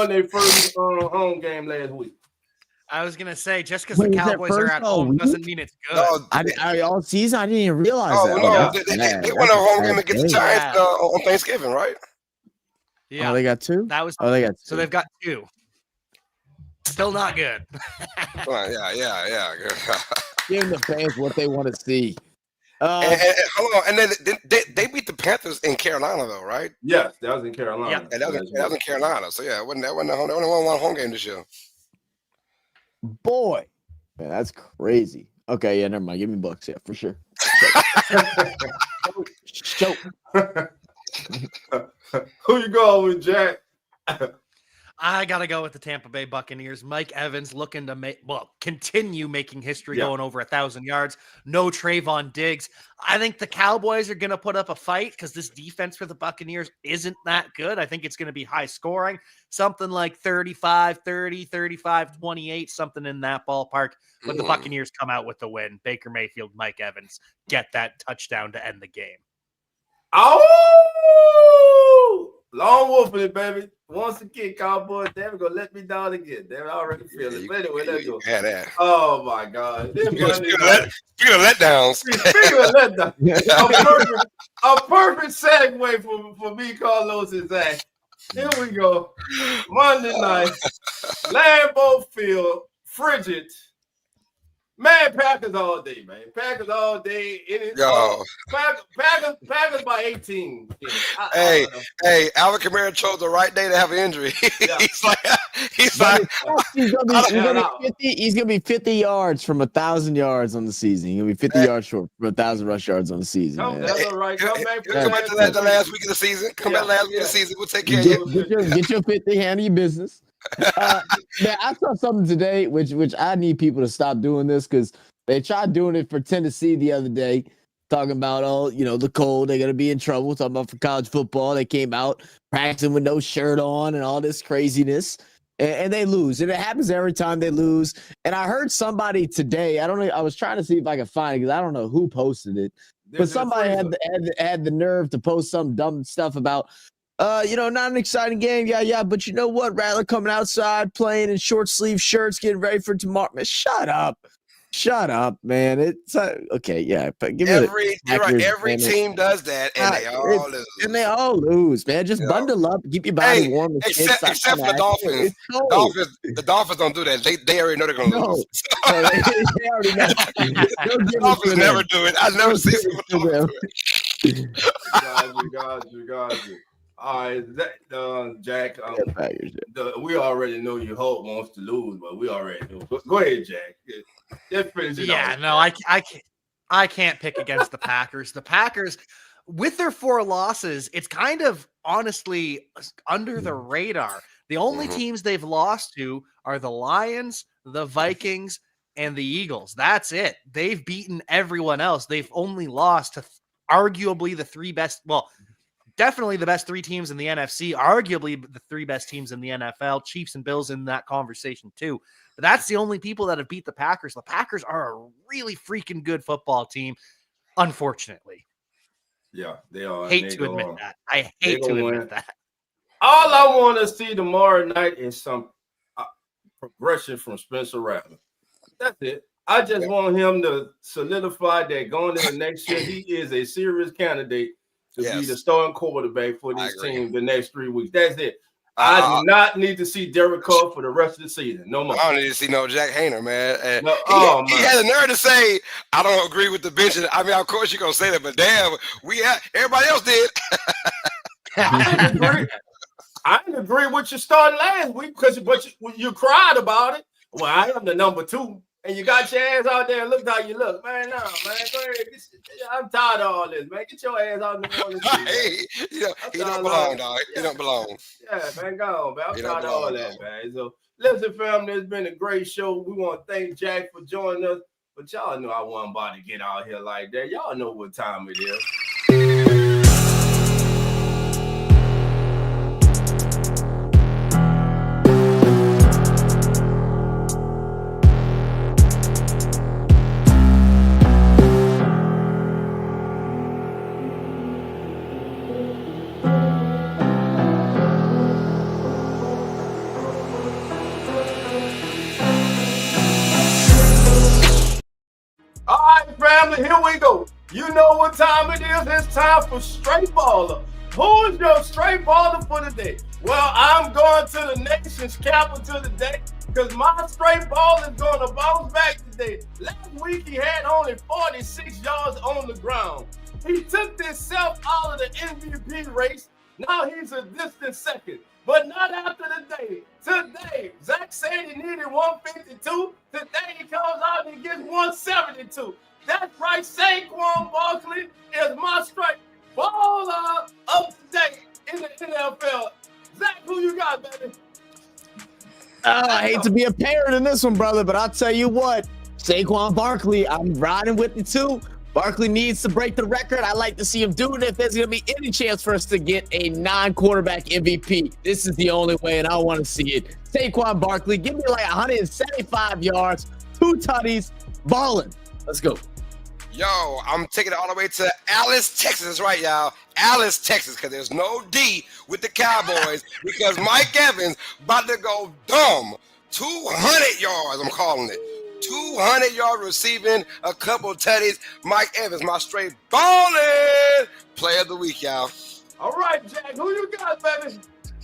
their first home game last week. I was gonna say, just because the Cowboys are at home doesn't mean it's good. No, all season I didn't even realize that. No, they won a home game against the Giants on Thanksgiving, right? Yeah, they got two. That was they got two. So they've got two. Still not good. Yeah. Give the fans what they want to see. Hold on, and then they beat the Panthers in Carolina, though, right? Yes, that was in Carolina. Yeah, that was in Carolina. So yeah, they only won one home game this year. Boy, man, that's crazy. Okay, yeah, never mind. Give me Bucks, yeah, for sure. Show. Who you going with, Jack? I got to go with the Tampa Bay Buccaneers. Mike Evans looking to continue making history, going over 1,000 yards. No Trayvon Diggs. I think the Cowboys are going to put up a fight because this defense for the Buccaneers isn't that good. I think it's going to be high scoring, something like 35-30, 35-28, something in that ballpark. But the Buccaneers come out with the win. Baker Mayfield, Mike Evans get that touchdown to end the game. Oh! Long wolfing it, baby. Once again, Cowboys, they're going to let me down again. They're already feeling it. But anyway, let's go. Yeah, that. Oh, my God. Speaking of letdowns. Speaking of letdowns, a perfect segue for me, Carlos, and Zach. Here we go. Monday night, Lambeau Field, frigid. Man, Packers all day, man. Packers all day. Packers by 18. Yeah, hey, Alvin Kamara chose the right day to have an injury. Yeah. he's like, he's gonna be 50 yards from 1,000 yards on the season. He's gonna be 50 yards short from 1,000 rush yards on the season. That's all right. Come back to the last week of the season. Come back last week of the season. We'll take care of you. Get your 50, handle your business. Man, I saw something today, which I need people to stop doing this because They tried doing it for Tennessee the other day, talking about, the cold, they're going to be in trouble, talking about for college football. They came out practicing with no shirt on and all this craziness, and they lose. And it happens every time they lose. And I heard somebody today, I don't know, I was trying to see if I could find it because I don't know who posted it, but somebody had the nerve to post some dumb stuff about, not an exciting game. Yeah. But you know what? Rattler coming outside, playing in short sleeve shirts, getting ready for tomorrow. Man, shut up, man. It's okay. Yeah. But give every team does that, and they all lose. And they all lose, man. Just bundle up, keep your body warm. Except for the Dolphins. The Dolphins don't do that. They already know they're going to lose. They already know. The Dolphins never do it. I've never seen them do it. Got you. All right, Jack. We already know your Hulk wants to lose, but we already know. Go ahead, Jack. Just finish it off. I can't pick against the Packers. The Packers, with their 4 losses, it's kind of honestly under the radar. The only teams they've lost to are the Lions, the Vikings, and the Eagles. That's it. They've beaten everyone else. They've only lost to arguably the 3 best. Well, definitely the best 3 teams in the NFC, arguably the 3 best teams in the NFL, Chiefs and Bills in that conversation too. But that's the only people that have beat the Packers. The Packers are a really freaking good football team, unfortunately. Yeah, they are. I hate to admit that. All I want to see tomorrow night is some progression from Spencer Rattler. That's it. I just want him to solidify that going into next year, he is a serious candidate to be the starting quarterback for this team the next 3 weeks. That's it. I do not need to see Derek Carr for the rest of the season. No more. I don't need to see no Jack Hayner, man. He had the nerve to say, I don't agree with the bench. I mean, of course you're going to say that, but damn, everybody else did. I didn't agree with you starting last week but you cried about it. Well, I am the number 2. And you got your ass out there and look how you look. Man, no, man. Go ahead. I'm tired of all this, man. Get your ass out there. He don't belong, dog. He don't belong. Yeah, man, go on, man. I'm tired of all that, man. So, listen, family, it's been a great show. We want to thank Jack for joining us. But y'all know I wasn't about to get out here like that. Y'all know what time it is. Here we go. You know what time it is. It's time for Straight Baller. Who is your straight baller for the day? Well, I'm going to the nation's capital today because my straight ball is going to bounce back today. Last week, he had only 46 yards on the ground. He took himself out of the MVP race. Now he's a distant second, but not after the day. Today, Zach said he needed 152. Today, he comes out and gets 172. That's right, Saquon Barkley is my straight baller of the day in the NFL. Zach, who you got, baby? I hate to be a parent in this one, brother, but I'll tell you what, Saquon Barkley, I'm riding with it too. Barkley needs to break the record. I like to see him do it if there's going to be any chance for us to get a non-quarterback MVP. This is the only way, and I want to see it. Saquon Barkley, give me like 175 yards, 2 tutties, balling. Let's go. Yo, I'm taking it all the way to Alice, Texas. That's right, y'all. Alice, Texas, because there's no D with the Cowboys because Mike Evans about to go dumb. 200 yards, I'm calling it. 200-yard receiving, a couple tutties. Mike Evans, my straight balling player of the week, y'all. All right, Jack, who you got, baby?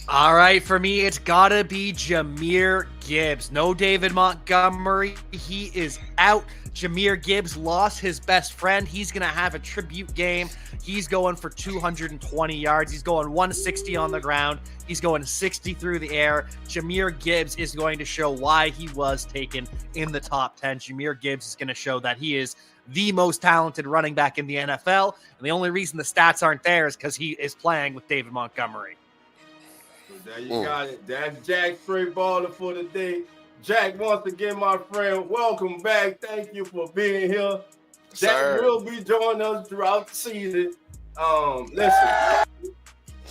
All right, for me, it's got to be Jahmyr Gibbs. No David Montgomery. He is out. Jahmyr Gibbs lost his best friend. He's going to have a tribute game. He's going for 220 yards. He's going 160 on the ground. He's going 60 through the air. Jahmyr Gibbs is going to show why he was taken in the top 10. Jahmyr Gibbs is going to show that he is the most talented running back in the NFL. And the only reason the stats aren't there is because he is playing with David Montgomery. There you got it. That's Jack Straight Baller for the day. Jack, once again, my friend, welcome back. Thank you for being here. Jack Sir. will be joining us throughout the season. Listen,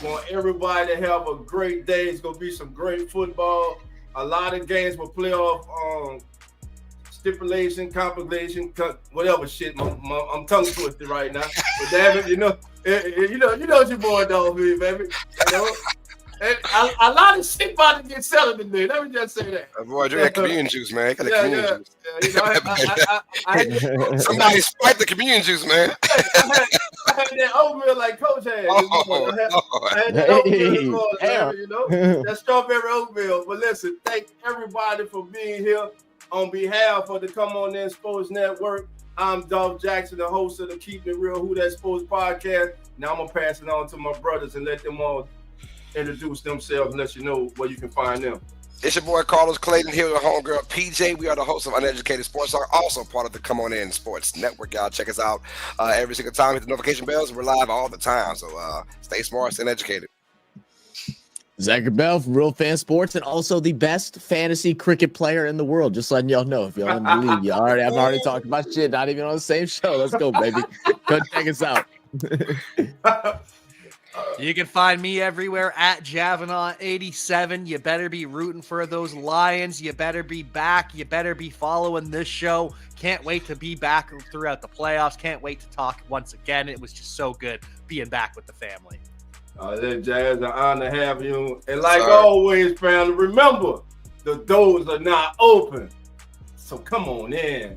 want everybody to have a great day. It's gonna be some great football. A lot of games for playoff stipulation, compilation, whatever shit. I'm tongue twisted right now. But damn it, you know what your boy Dolph is, baby. You know, and a lot of shit about to get settled today. Let me just say that. Boy, drink that communion juice, man. Got the communion juice. Yeah, you know, I Somebody spiked the communion juice, man. I had that oatmeal like Coach had. I had that oatmeal this morning, baby, you know, that strawberry oatmeal. But listen, thank everybody for being here. On behalf of the Come On In Sports Network, I'm Dolph Jackson, the host of the Keep It Real Who That Sports podcast. Now I'm going to pass it on to my brothers and let them all introduce themselves and let you know where you can find them. It's your boy Carlos Clayton here with homegirl PJ. We are the hosts of Uneducated Sports Talk, also part of the Come On In Sports Network. Y'all check us out every single time. Hit the notification bells. We're live all the time. So stay smart, stay educated. Zachary Bell from Real Fan Sports, and also the best fantasy cricket player in the world. Just letting y'all know if y'all don't believe you. I'm already talking about shit, not even on the same show. Let's go, baby. Go check us out. You can find me everywhere at CAVANAUGH87. You better be rooting for those Lions. You better be back. You better be following this show. Can't wait to be back throughout the playoffs. Can't wait to talk once again. It was just so good being back with the family. Jazz, an honor to have you. And like always, family, remember, the doors are not open. So come on in.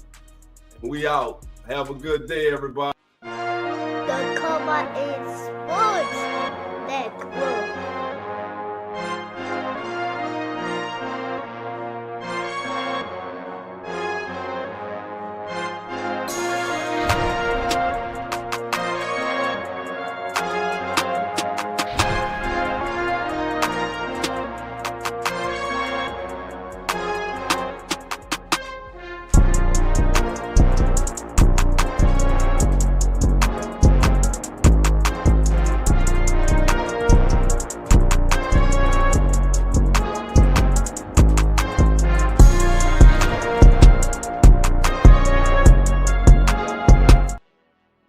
We out. Have a good day, everybody.